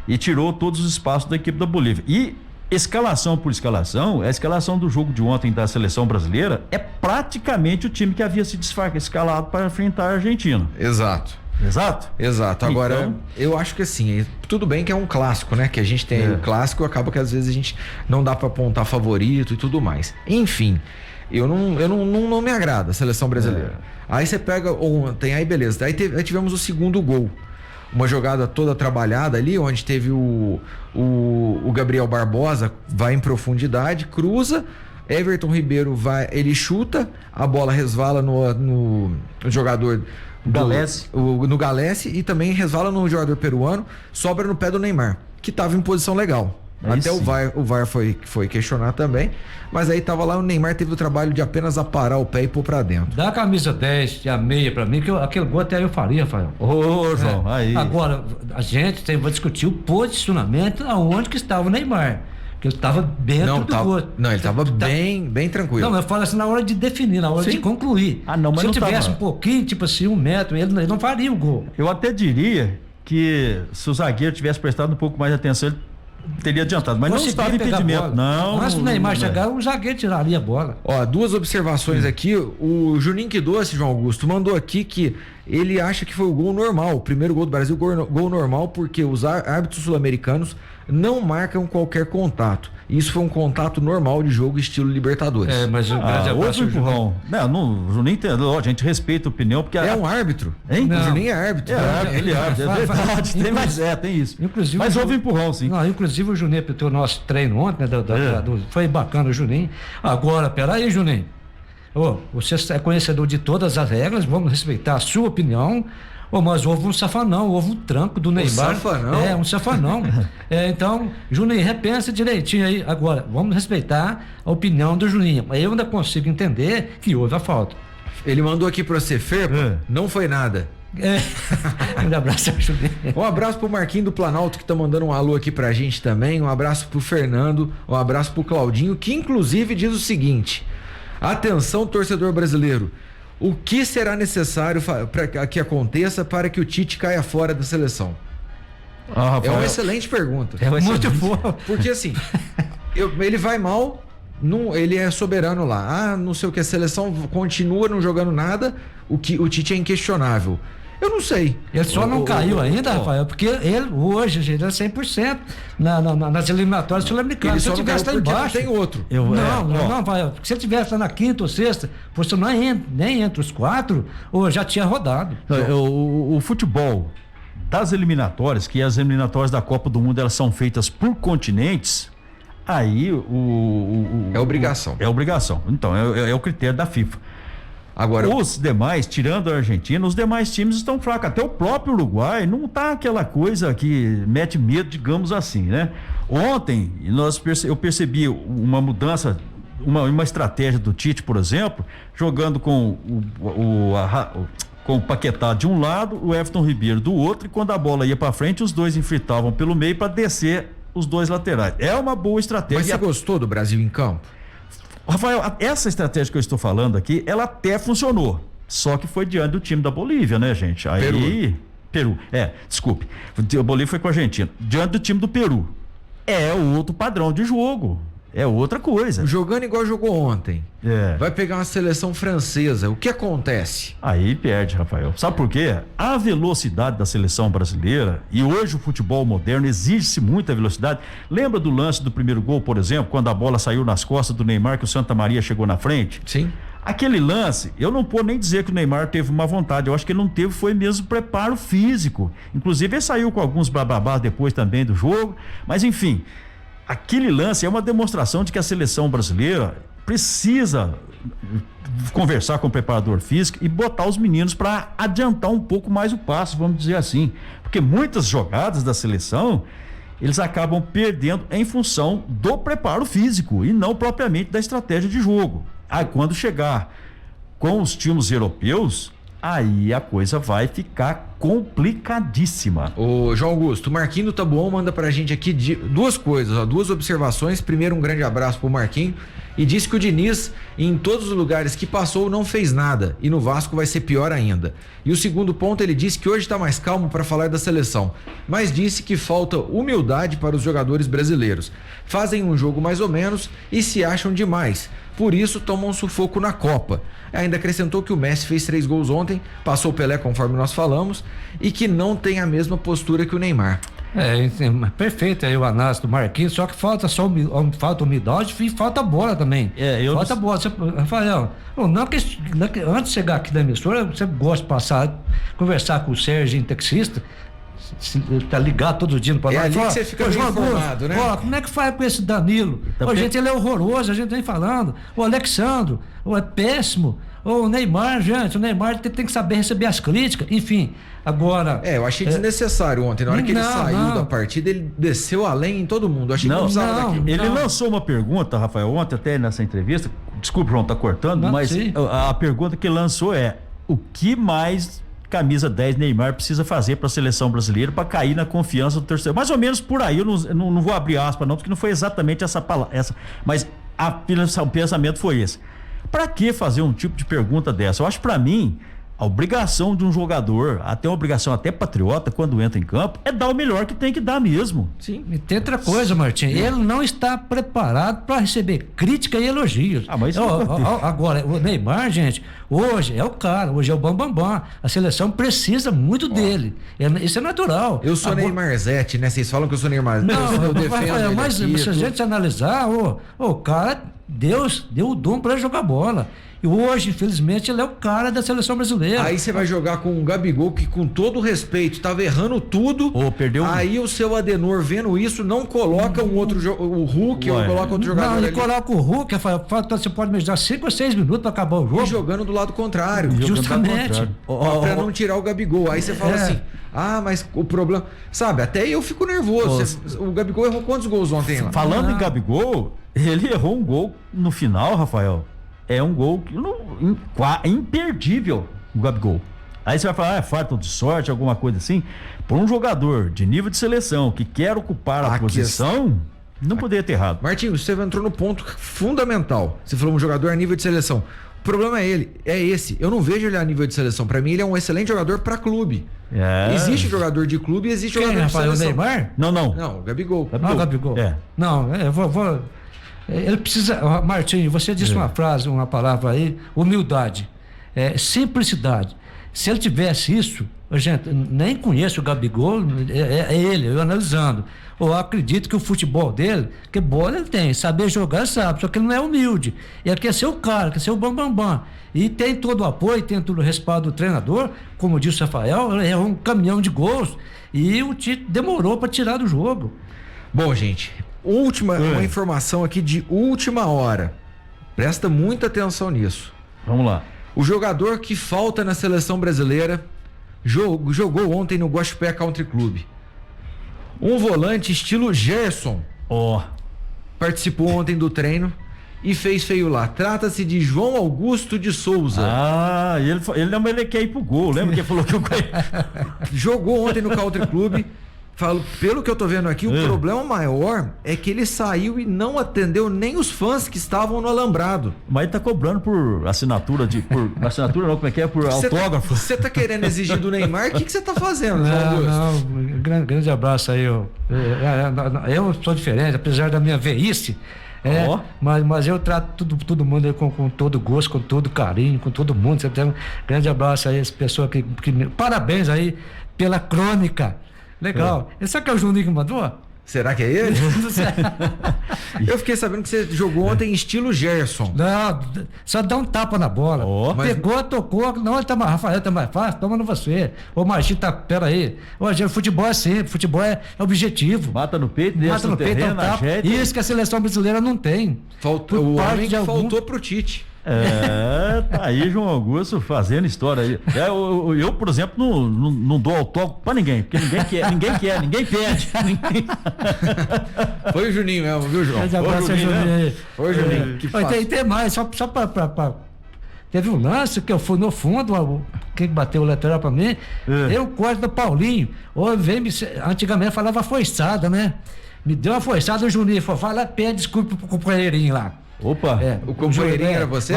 D: e tirou todos os espaços da equipe da Bolívia. E escalação por escalação, a escalação do jogo de ontem da seleção brasileira é praticamente o time que havia se escalado para enfrentar a Argentina.
C: Exato. Agora, então, eu acho que assim, tudo bem que é um clássico, né? Que a gente tem o clássico, acaba que às vezes a gente não dá pra apontar favorito e tudo mais. Enfim, não me agrada a seleção brasileira. Aí você pega ontem, aí beleza. Aí tivemos o segundo gol. Uma jogada toda trabalhada ali, onde teve o Gabriel Barbosa, vai em profundidade, cruza, Everton Ribeiro ele chuta, a bola resvala no jogador no Galesse e também resvala no jogador peruano, sobra no pé do Neymar, que estava em posição legal. Até o VAR foi questionar também, mas aí tava lá, o Neymar teve o trabalho de apenas aparar o pé e pôr pra dentro.
A: Dá a camisa 10 e a meia pra mim, que aquele gol até eu faria, Rafael.
D: João, aí.
A: Agora, a gente vai discutir o posicionamento aonde que estava o Neymar. Que ele estava dentro do gol.
C: Não, ele estava bem tranquilo.
A: Não, eu falo assim, na hora de definir, na hora de concluir. Se eu tivesse um pouquinho, tipo assim, 1 metro, ele não faria o gol.
D: Eu até diria que se o zagueiro tivesse prestado um pouco mais de atenção, ele teria adiantado, mas não estava impedimento.
A: Mas se o Neymar chegar, o zagueiro tiraria a bola.
C: Ó, 2 observações aqui. O Juninho Que Doce, João Augusto, mandou aqui que ele acha que foi o gol normal, o primeiro gol do Brasil, gol normal, porque os árbitros sul-americanos não marcam qualquer contato. Isso foi um contato normal de jogo estilo Libertadores.
A: Mas
D: houve empurrão. O Juninho entendeu, a gente respeita a opinião, porque
C: é um árbitro. Hein? O Juninho é árbitro.
D: Ele é árbitro, é verdade. Tem isso.
A: Inclusive,
D: mas houve empurrão, sim.
A: Não, inclusive o Juninho apitou o nosso treino ontem, né, foi bacana o Juninho. Agora, peraí, Juninho. Você é conhecedor de todas as regras, vamos respeitar a sua opinião. Mas houve um safanão, houve um tranco do Neymar. Um safanão. Então, Juninho, repensa direitinho aí. Agora, vamos respeitar a opinião do Juninho. Eu ainda consigo entender que houve a falta.
C: Ele mandou aqui pra você, Ferpa, não foi nada.
A: Um abraço, Juninho.
C: Um abraço pro Marquinho do Planalto, que tá mandando um alô aqui pra gente também. Um abraço pro Fernando, um abraço pro Claudinho, que inclusive diz o seguinte: atenção, torcedor brasileiro. O que será necessário para que aconteça para que o Tite caia fora da seleção? É uma excelente pergunta.
A: Muito boa.
C: Porque assim, ele vai mal, ele é soberano lá. Não sei o que, a seleção continua não jogando nada, o Tite é inquestionável. Eu não sei.
A: Ele só não caiu ainda, Rafael, porque ele hoje, gente, é 100% nas eliminatórias sul-americanas.
C: Ele
A: Se
C: só
A: ele
C: não
A: tivesse lá
C: caiu porque
A: embaixo.
C: não tem outro.
A: Não, Rafael, porque se ele tivesse lá na quinta ou sexta, você nem entre os 4, ou já tinha rodado.
D: O futebol das eliminatórias, que as eliminatórias da Copa do Mundo elas são feitas por continentes, aí
C: é obrigação.
D: É obrigação. Então, é o critério da FIFA. Agora, os demais, tirando a Argentina, os demais times estão fracos. Até o próprio Uruguai não tá aquela coisa que mete medo, digamos assim, né? Ontem, eu percebi uma mudança, uma estratégia do Tite, por exemplo, jogando com o Paquetá de um lado, o Everton Ribeiro do outro, e quando a bola ia para frente, os dois enfrentavam pelo meio para descer os dois laterais. É uma boa estratégia.
C: Mas você gostou do Brasil em campo?
D: Rafael, essa estratégia que eu estou falando aqui, ela até funcionou. Só que foi diante do time da Bolívia, né, gente? Aí. Peru. Desculpe. A Bolívia foi com a Argentina. Diante do time do Peru. É outro padrão de jogo. É outra coisa.
C: Jogando igual jogou ontem. Vai pegar uma seleção francesa. O que acontece?
D: Aí perde, Rafael. Sabe por quê? A velocidade da seleção brasileira, e hoje o futebol moderno exige-se muita velocidade. Lembra do lance do primeiro gol, por exemplo, quando a bola saiu nas costas do Neymar, que o Santa Maria chegou na frente?
C: Sim.
D: Aquele lance, eu não posso nem dizer que o Neymar teve uma vontade, eu acho que ele não teve, foi mesmo preparo físico. Inclusive ele saiu com alguns bababás depois também do jogo, mas enfim... Aquele lance é uma demonstração de que a seleção brasileira precisa conversar com o preparador físico e botar os meninos para adiantar um pouco mais o passo, vamos dizer assim. Porque muitas jogadas da seleção, eles acabam perdendo em função do preparo físico e não propriamente da estratégia de jogo. Aí quando chegar com os times europeus, aí a coisa vai ficar complicadíssima.
C: Ô João Augusto, o Marquinho do Tabuão manda pra gente aqui duas coisas, duas observações. Primeiro, um grande abraço pro Marquinho, e disse que o Diniz, em todos os lugares que passou, não fez nada, e no Vasco vai ser pior ainda. E o segundo ponto, ele disse que hoje tá mais calmo para falar da seleção, mas disse que falta humildade para os jogadores brasileiros. Fazem um jogo mais ou menos e se acham demais, por isso tomam sufoco na Copa. Ainda acrescentou que o Messi fez 3 gols ontem, passou o Pelé, conforme nós falamos, e que não tem a mesma postura que o Neymar.
A: Perfeito aí o análise do Marquinhos, só que falta umidade e falta bola também. Falta bola. Rafael, antes de chegar aqui da emissora, você gosta de passar, conversar com o Sérgio, taxista, tá ligado todo dia no
C: palácio. É ali que você fica bem informado, né?
A: Como é que faz com esse Danilo? Gente, ele é horroroso, a gente vem falando. O Alexandro, é péssimo. O Neymar, gente, o Neymar tem que saber receber as críticas, enfim. Agora.
C: Eu achei desnecessário ontem. Na hora que ele saiu da partida, ele desceu além em todo mundo. Eu achei que não precisava daquilo.
D: Ele lançou uma pergunta, Rafael, ontem até nessa entrevista. Desculpa, João, tá cortando, mas a pergunta que ele lançou é: o que mais camisa 10 Neymar precisa fazer para a seleção brasileira para cair na confiança do torcedor? Mais ou menos por aí. Eu não vou abrir aspas, não, porque não foi exatamente essa palavra, mas o pensamento foi esse. Para que fazer um tipo de pergunta dessa? Eu acho, para mim, a obrigação de um jogador, até uma obrigação até patriota, quando entra em campo, é dar o melhor que tem que dar mesmo.
A: Sim, e tem outra coisa, Martinho, ele não está preparado para receber crítica e elogios.
D: Mas
A: agora, o Neymar, gente, hoje é o cara, hoje é o bambambam. A seleção precisa muito dele. Isso é natural.
C: Eu sou Neymarzete, né? Vocês falam que eu sou Neymarzete.
A: Eu defendo mas se a gente analisar, o cara, Deus deu o dom para ele jogar bola. E hoje, infelizmente, ele é o cara da seleção brasileira.
C: Aí você vai jogar com o Gabigol, que com todo respeito estava errando tudo.
D: Perdeu.
C: Aí o seu Adenor, vendo isso, não coloca o Hulk, ou coloca outro jogador.
A: Não, ele coloca o Hulk, você pode me dar 5 ou 6 minutos para acabar o jogo.
C: E jogando do lado contrário.
A: Justamente.
C: Pra não tirar o Gabigol. Aí você fala assim: mas o problema. Sabe, até eu fico nervoso. O Gabigol errou quantos gols ontem lá?
D: Falando em Gabigol, ele errou um gol no final, Rafael. É um gol imperdível, o Gabigol. Aí você vai falar, é falta de sorte, alguma coisa assim. Por um jogador de nível de seleção que quer ocupar a posição, não poderia ter errado.
C: Martinho, você entrou no ponto fundamental. Você falou um jogador a nível de seleção. O problema é esse. Eu não vejo ele a nível de seleção. Pra mim, ele é um excelente jogador pra clube. Existe jogador de clube e existe jogador de seleção.
A: O Neymar?
C: Não, o Gabigol.
A: Ah, o Gabigol. Não, eu vou... Ele precisa... Martinho, você disse uma frase, uma palavra aí, humildade, simplicidade. Se ele tivesse isso, gente, nem conheço o Gabigol, é ele, eu analisando. Eu acredito que o futebol dele, que bola ele tem, saber jogar sabe, só que ele não é humilde. Ele quer ser o cara, quer ser o bambambam. E tem todo o apoio, tem todo o respaldo do treinador, como disse o Rafael, é um caminhão de gols. E o Tite demorou para tirar do jogo.
C: Bom, gente, uma informação aqui de última hora. Presta muita atenção nisso.
D: Vamos lá.
C: O jogador que falta na seleção brasileira jogou ontem no Guaxupé Country Club. Um volante estilo Gerson participou ontem do treino e fez feio lá. Trata-se de João Augusto de Souza.
D: Ele quer ir pro gol, lembra que ele falou que eu
C: jogou ontem no Country Club. Pelo que eu tô vendo aqui, o problema maior é que ele saiu e não atendeu nem os fãs que estavam no alambrado.
D: Mas ele tá cobrando por assinatura assinatura não, como é que é? Por autógrafo.
C: Você tá querendo exigir do Neymar? O que você tá fazendo, João Augusto?
A: Grande abraço aí. Eu sou diferente, apesar da minha velhice. Mas eu trato todo mundo aí com todo gosto, com todo carinho, com todo mundo. Você tem um grande abraço aí, essa pessoa que parabéns aí pela crônica. Legal. Será que é o Juninho que mandou?
C: Será que é ele? Eu fiquei sabendo que você jogou ontem em estilo Gerson.
A: Não, só dá um tapa na bola. Pegou, tocou. Não, Rafael tá mais fácil, toma no você. Ô, Marchinho, pera aí. Hoje, futebol é sempre, futebol é objetivo.
D: Mata no peito, deixa no terreno,
A: tapa. Isso que a seleção brasileira não tem.
C: O homem que faltou pro Tite.
D: Tá aí João Augusto fazendo história aí. Eu, por exemplo, não dou autógrafo pra ninguém, porque ninguém pede.
C: Foi o Juninho mesmo, viu, João?
A: Foi o Juninho. Tem mais, só pra... Teve um lance que eu fui no fundo, quem bateu o lateral pra mim, eu corto do Paulinho. Antigamente falava foiçada, né? Me deu uma foiçada, o Juninho falou, vai lá, pede desculpa pro companheirinho lá.
D: Opa,
C: o companheirinho era você?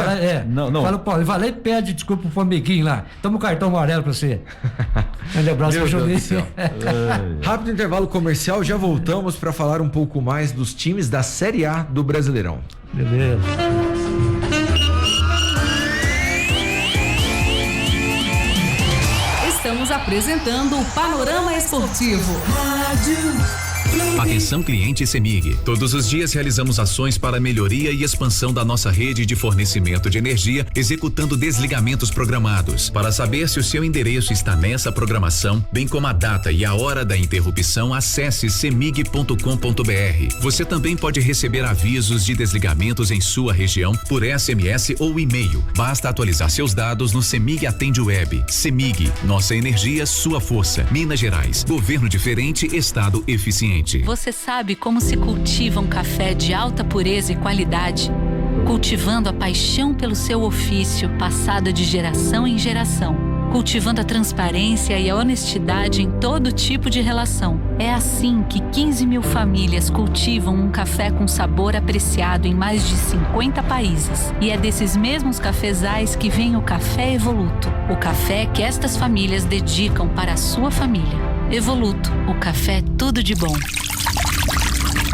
A: Não. Fala, Paulo, vai lá e pede desculpa pro amiguinho lá. Toma um cartão amarelo pra você. Grande abraço pro Juninho.
C: Rápido intervalo comercial, já voltamos para falar um pouco mais dos times da Série A do Brasileirão.
A: Beleza.
J: Estamos apresentando o Panorama Esportivo.
K: Atenção cliente CEMIG. Todos os dias realizamos ações para a melhoria e expansão da nossa rede de fornecimento de energia, executando desligamentos programados. Para saber se o seu endereço está nessa programação, bem como a data e a hora da interrupção, acesse cemig.com.br. Você também pode receber avisos de desligamentos em sua região por SMS ou e-mail. Basta atualizar seus dados no CEMIG Atende Web. CEMIG, nossa energia, sua força. Minas Gerais, governo diferente, estado eficiente.
L: Você sabe como se cultiva um café de alta pureza e qualidade? Cultivando a paixão pelo seu ofício, passada de geração em geração. Cultivando a transparência e a honestidade em todo tipo de relação. É assim que 15 mil famílias cultivam um café com sabor apreciado em mais de 50 países. E é desses mesmos cafezais que vem o Café Evoluto. O café que estas famílias dedicam para a sua família. Evoluto, o café é tudo de bom.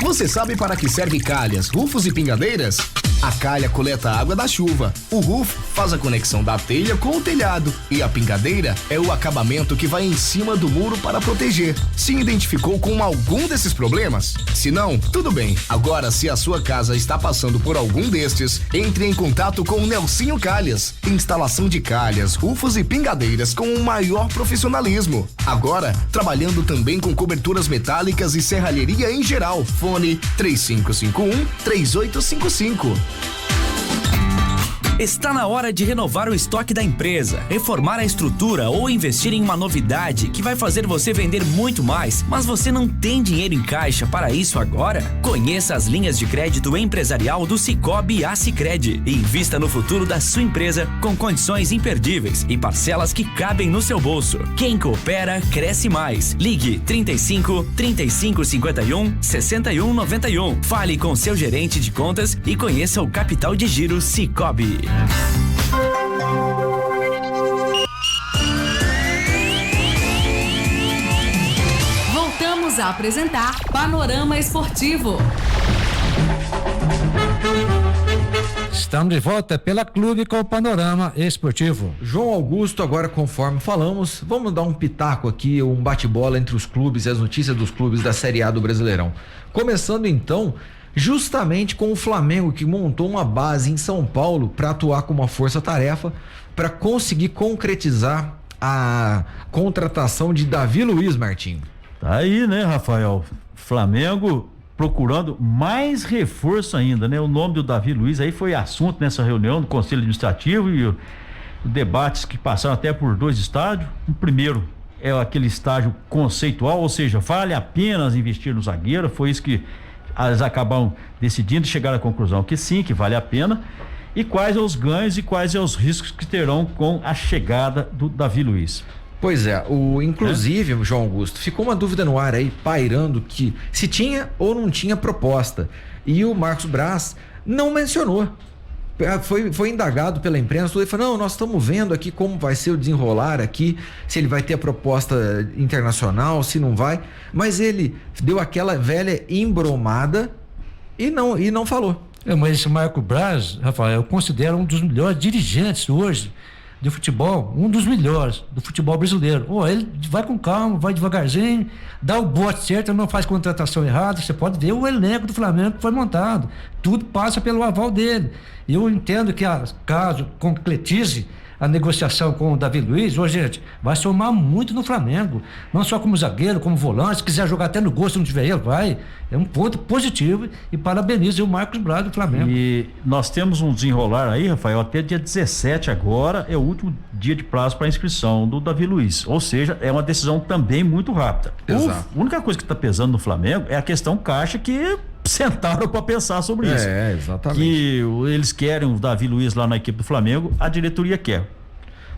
F: Você sabe para que serve calhas, rufos e pingadeiras? A calha coleta a água da chuva, o roof faz a conexão da telha com o telhado e a pingadeira é o acabamento que vai em cima do muro para proteger. Se identificou com algum desses problemas? Se não, tudo bem. Agora, se a sua casa está passando por algum destes, entre em contato com o Nelsinho Calhas. Instalação de calhas, rufos e pingadeiras com o maior profissionalismo. Agora, trabalhando também com coberturas metálicas e serralheria em geral. Fone 3551-3855.
M: Está na hora de renovar o estoque da empresa, reformar a estrutura ou investir em uma novidade que vai fazer você vender muito mais, mas você não tem dinheiro em caixa para isso agora? Conheça as linhas de crédito empresarial do Sicoob e Assicred e invista no futuro da sua empresa com condições imperdíveis e parcelas que cabem no seu bolso. Quem coopera, cresce mais. Ligue 35 51 61 91. Fale com seu gerente de contas e conheça o capital de giro Sicoob.
J: voltamos a apresentar Panorama Esportivo.
A: Estamos de volta pela Clube com o Panorama Esportivo.
C: João Augusto, agora conforme falamos, vamos dar um pitaco aqui, um bate-bola entre os clubes e as notícias dos clubes da Série A do Brasileirão. Começando então, justamente com o Flamengo, que montou uma base em São Paulo para atuar com uma força-tarefa para conseguir concretizar a contratação de Davi Luiz, Martinho.
D: Tá aí, né, Rafael? Flamengo procurando mais reforço ainda, né? O nome do Davi Luiz aí foi assunto nessa reunião do Conselho Administrativo e debates que passaram até por 2 estádios. O primeiro é aquele estágio conceitual, ou seja, vale a pena investir no zagueiro. Foi isso que eles acabam decidindo e chegaram à conclusão que sim, que vale a pena. E quais são os ganhos e quais são os riscos que terão com a chegada do Davi Luiz?
C: Pois é, inclusive, João Augusto, ficou uma dúvida no ar aí, pairando, que se tinha ou não tinha proposta. E o Marcos Braz não mencionou. Foi indagado pela imprensa, ele falou, não, nós estamos vendo aqui como vai ser o desenrolar aqui, se ele vai ter a proposta internacional, se não vai, mas ele deu aquela velha embromada e não falou.
A: Mas esse Marcos Braz, Rafael, eu considero um dos melhores dirigentes hoje de futebol, um dos melhores do futebol brasileiro. Ele vai com calma, vai devagarzinho, dá o bote certo, não faz contratação errada. Você pode ver o elenco do Flamengo que foi montado, tudo passa pelo aval dele. E eu entendo que caso concretize a negociação com o Davi Luiz, gente, vai somar muito no Flamengo, não só como zagueiro, como volante. Se quiser jogar até no gol, se não tiver ele, vai. É um ponto positivo e parabenizo o Marcos Braz do Flamengo.
D: E nós temos um desenrolar aí, Rafael, até dia 17 agora é o último dia de prazo para inscrição do Davi Luiz, ou seja, é uma decisão também muito rápida.
C: Exato.
D: A única coisa que está pesando no Flamengo é a questão caixa, que sentaram para pensar sobre isso.
C: É, exatamente.
D: Que eles querem o Davi Luiz lá na equipe do Flamengo, a diretoria quer.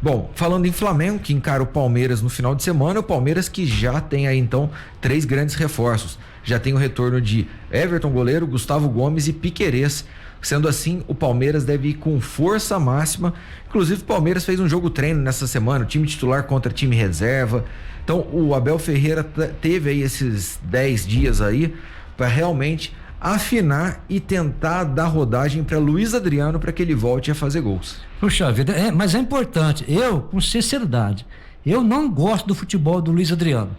C: Bom, falando em Flamengo, que encara o Palmeiras no final de semana, o Palmeiras que já tem aí então 3 grandes reforços. Já tem o retorno de Everton, goleiro, Gustavo Gomes e Piquerez. Sendo assim, o Palmeiras deve ir com força máxima. Inclusive, o Palmeiras fez um jogo treino nessa semana, time titular contra time reserva. Então, o Abel Ferreira teve aí esses 10 dias aí para realmente afinar e tentar dar rodagem para Luiz Adriano para que ele volte a fazer gols.
A: Puxa vida, mas é importante. Eu, com sinceridade, eu não gosto do futebol do Luiz Adriano.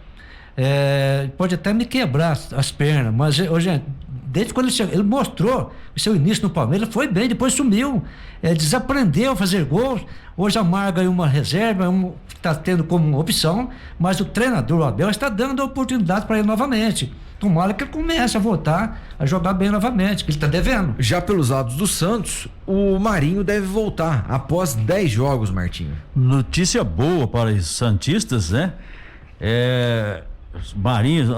A: Pode até me quebrar as pernas, mas, gente, desde quando ele chegou, ele mostrou o seu início no Palmeiras, foi bem, depois sumiu, desaprendeu a fazer gols. Hoje amarga uma reserva, está tendo como opção, mas o treinador, o Abel, está dando a oportunidade para ele novamente. Tomara que ele comece a voltar a jogar bem novamente, que ele está devendo.
C: Já pelos lados do Santos, o Marinho deve voltar após 10 jogos, Martinho.
D: Notícia boa para os santistas, né? Marinho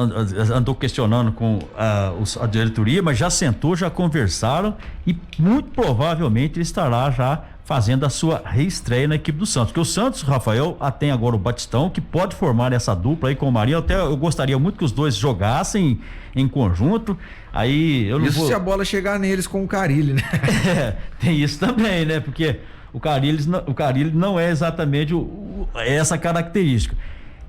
D: andou questionando com a diretoria, mas já sentou, já conversaram e muito provavelmente ele estará já fazendo a sua reestreia na equipe do Santos. Porque o Santos, Rafael, tem agora o Batistão, que pode formar essa dupla aí com o Marinho. Até eu gostaria muito que os dois jogassem em conjunto. Aí eu não
C: Isso
D: vou...
C: se a bola chegar neles com o Carille, né?
D: Tem isso também, né? Porque o Carille não é exatamente essa característica.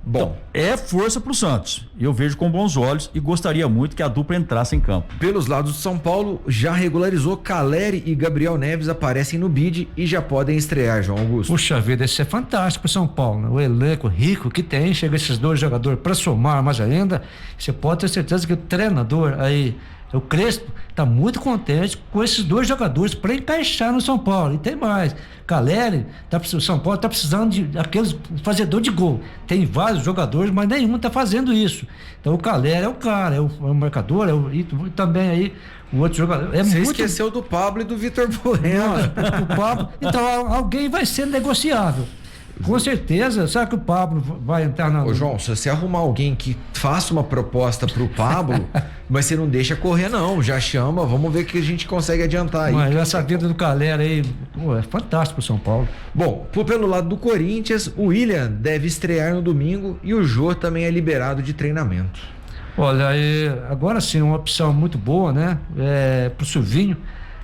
D: Bom, é força pro Santos. Eu vejo com bons olhos e gostaria muito que a dupla entrasse em campo.
C: Pelos lados de São Paulo, já regularizou, Caleri e Gabriel Neves aparecem no bid e já podem estrear, João Augusto.
A: Puxa vida, isso é fantástico pro São Paulo, né? O elenco rico que tem, chega esses 2 jogadores para somar mais ainda. Você pode ter certeza que o treinador aí, o Crespo, está muito contente com esses 2 jogadores para encaixar no São Paulo. E tem mais, Caleri, o São Paulo está precisando de aqueles fazedor de gol. Tem vários jogadores, mas nenhum está fazendo isso. Então o Caleri é o cara, é o marcador, e também aí o outro jogador.
C: Você esqueceu do Pablo e do Vitor Bueno.
A: O Pablo, então alguém vai ser negociável. Com certeza, será que o Pablo vai entrar na...
C: Ô João, se você arrumar alguém que faça uma proposta pro Pablo, mas você não deixa correr não, já chama, vamos ver o que a gente consegue adiantar aí.
A: Mas essa vida do Caleri aí, é fantástico pro São Paulo.
C: Bom, pelo lado do Corinthians, o William deve estrear no domingo e o Jô também é liberado de treinamento.
A: Olha, agora sim, uma opção muito boa, né? Pro Silvinho,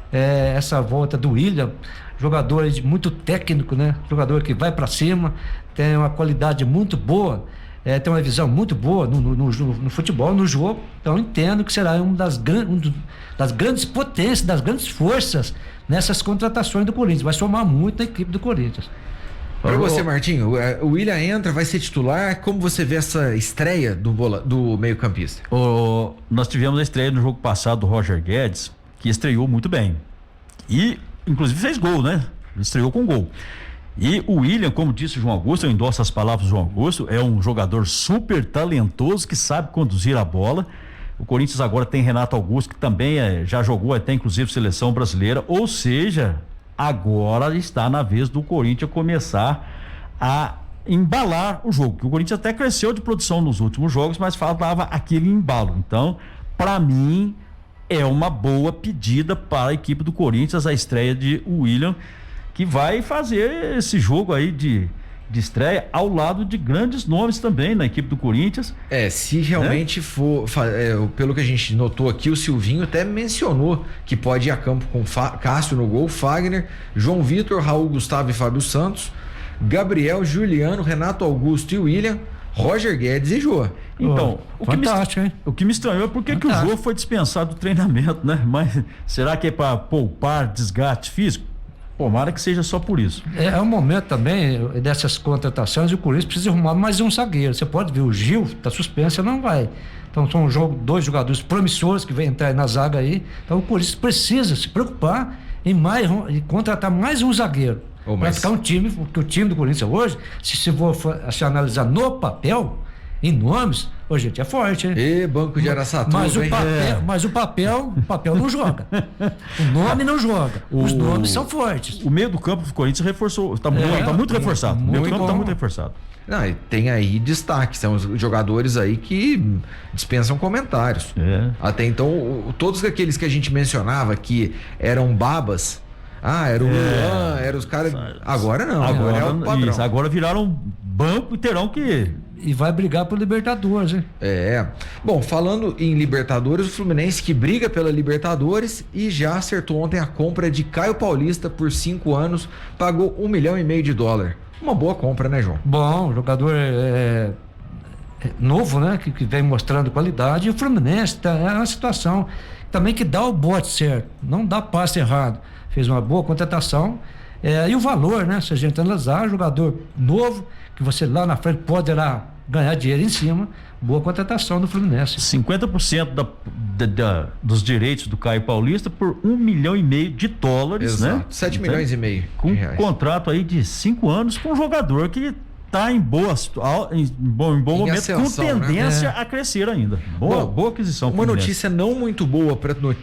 A: essa volta do William, jogador muito técnico, né? Jogador que vai para cima, tem uma qualidade muito boa. tem uma visão muito boa no futebol, no jogo, então entendo que será uma das grandes potências, das grandes forças nessas contratações do Corinthians, vai somar muito na equipe do Corinthians.
C: Para você, Martinho, o William entra, vai ser titular, como você vê essa estreia do meio-campista?
D: Nós tivemos a estreia no jogo passado do Roger Guedes, que estreou muito bem e inclusive fez gol, né? Estreou com gol. E o William, como disse o João Augusto, eu endosso as palavras do João Augusto, é um jogador super talentoso que sabe conduzir a bola. O Corinthians agora tem Renato Augusto, que também já jogou até inclusive seleção brasileira, ou seja, agora está na vez do Corinthians começar a embalar o jogo, que o Corinthians até cresceu de produção nos últimos jogos, mas faltava aquele embalo. Então, para mim, é uma boa pedida para a equipe do Corinthians a estreia de William, que vai fazer esse jogo aí de estreia ao lado de grandes nomes também na equipe do Corinthians.
C: Se realmente for, pelo que a gente notou aqui, o Silvinho até mencionou que pode ir a campo com Cássio no gol, Fagner, João Vitor, Raul Gustavo e Fábio Santos, Gabriel, Juliano, Renato Augusto e William, Roger Guedes e Jô.
D: Então, o que me estranhou é porque que o Jô foi dispensado do treinamento, né? Mas será que é para poupar desgaste físico? Tomara que seja só por isso.
A: É um momento também dessas contratações e o Corinthians precisa arrumar mais um zagueiro. Você pode ver, o Gil está suspenso, não vai. Então são dois jogadores promissores que vão entrar na zaga aí. Então o Corinthians precisa se preocupar em contratar mais um zagueiro. Vai ficar um time, porque o time do Corinthians hoje, se for analisar no papel, em nomes, gente, é forte, hein?
C: E banco de Araçatuba,
A: mas o papel não joga. O nome não joga. Os nomes são fortes.
D: O meio do campo do Corinthians reforçou, tá muito reforçado. O meio do campo tá muito reforçado.
C: Não, e tem aí destaque, são os jogadores aí que dispensam comentários. Até então, todos aqueles que a gente mencionava que eram babas, era o Luan, eram os caras. Agora não, agora é o padrão. Isso,
D: agora viraram banco e terão que.
A: E vai brigar por Libertadores, hein?
C: Bom, falando em Libertadores, o Fluminense que briga pela Libertadores e já acertou ontem a compra de Caio Paulista por 5 anos, pagou $1,5 milhão. Uma boa compra, né, João?
A: Bom, jogador novo, né? Que vem mostrando qualidade. E o Fluminense é uma situação também que dá o bote certo, não dá passe errado. Fez uma boa contratação. E o valor, né? Se a gente analisar, jogador novo, que você lá na frente poderá ganhar dinheiro em cima, boa contratação do Fluminense.
D: 50% dos direitos do Caio Paulista por $1,5 milhão,
C: exato,
D: né?
C: 7 milhões e meio.
D: Com um contrato aí de 5 anos com um jogador que está em bom momento, ascensão, com tendência a crescer ainda. Boa aquisição.
C: Uma notícia não muito boa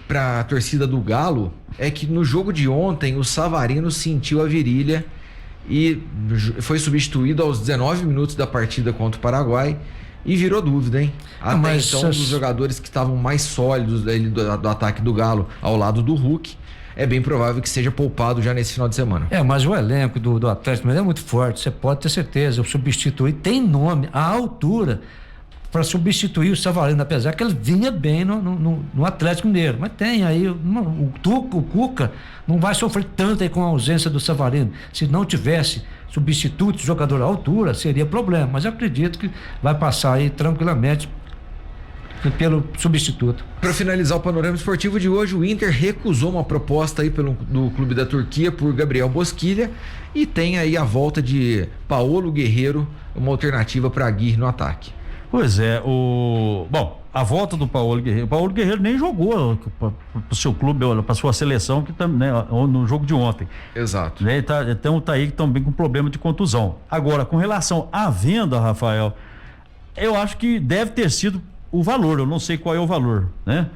C: para a torcida do Galo é que no jogo de ontem o Savarino sentiu a virilha e foi substituído aos 19 minutos da partida contra o Paraguai e virou dúvida, hein? Até então, um dos jogadores que estavam mais sólidos do ataque do Galo ao lado do Hulk, é bem provável que seja poupado já nesse final de semana.
A: Mas o elenco do Atlético é muito forte, você pode ter certeza. O substituir tem nome, a altura para substituir o Savarino, apesar que ele vinha bem no Atlético Mineiro, mas tem aí o Cuca não vai sofrer tanto aí com a ausência do Savarino. Se não tivesse substituto, jogador à altura, seria problema, mas eu acredito que vai passar aí tranquilamente pelo substituto.
C: Para finalizar o panorama esportivo de hoje, o Inter recusou uma proposta aí do clube da Turquia por Gabriel Bosquilha e tem aí a volta de Paulo Guerreiro, uma alternativa para Aguirre no ataque.
D: Pois é, a volta do Paulo Guerreiro. O Paulo Guerreiro nem jogou para o seu clube, para sua seleção, que né, no jogo de ontem.
C: Exato.
D: Então tá aí também com problema de contusão. Agora, com relação à venda, Rafael, eu acho que deve ter sido o valor, eu não sei qual é o valor, né?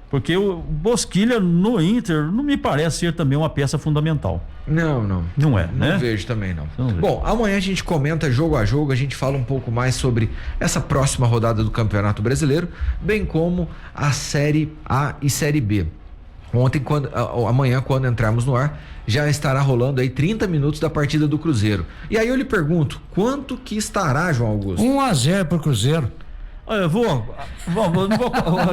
D: Porque o Bosquilha no Inter não me parece ser também uma peça fundamental.
C: Não
D: é, né?
C: Não vejo também, não. Bom, amanhã a gente comenta jogo a jogo, a gente fala um pouco mais sobre essa próxima rodada do Campeonato Brasileiro, bem como a Série A e Série B. Amanhã, quando entrarmos no ar, já estará rolando aí 30 minutos da partida do Cruzeiro. E aí eu lhe pergunto, quanto que estará, João Augusto?
A: 1-0 pro Cruzeiro.
D: Eu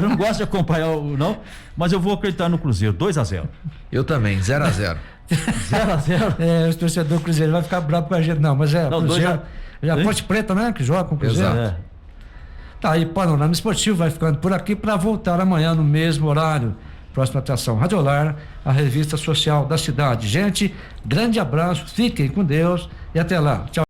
D: não gosto de acompanhar não, mas eu vou acreditar no Cruzeiro, 2-0.
C: Eu também, 0-0.
D: 0-0?
A: Os torcedores do Cruzeiro vai ficar bravo com a gente, não, mas Cruzeiro, E a Ponte Preta, né? Que joga com o Cruzeiro.
C: Exato.
A: Tá aí, Panorama Esportivo vai ficando por aqui para voltar amanhã no mesmo horário. Próxima atração Radiolar, a revista social da cidade. Gente, grande abraço, fiquem com Deus e até lá. Tchau.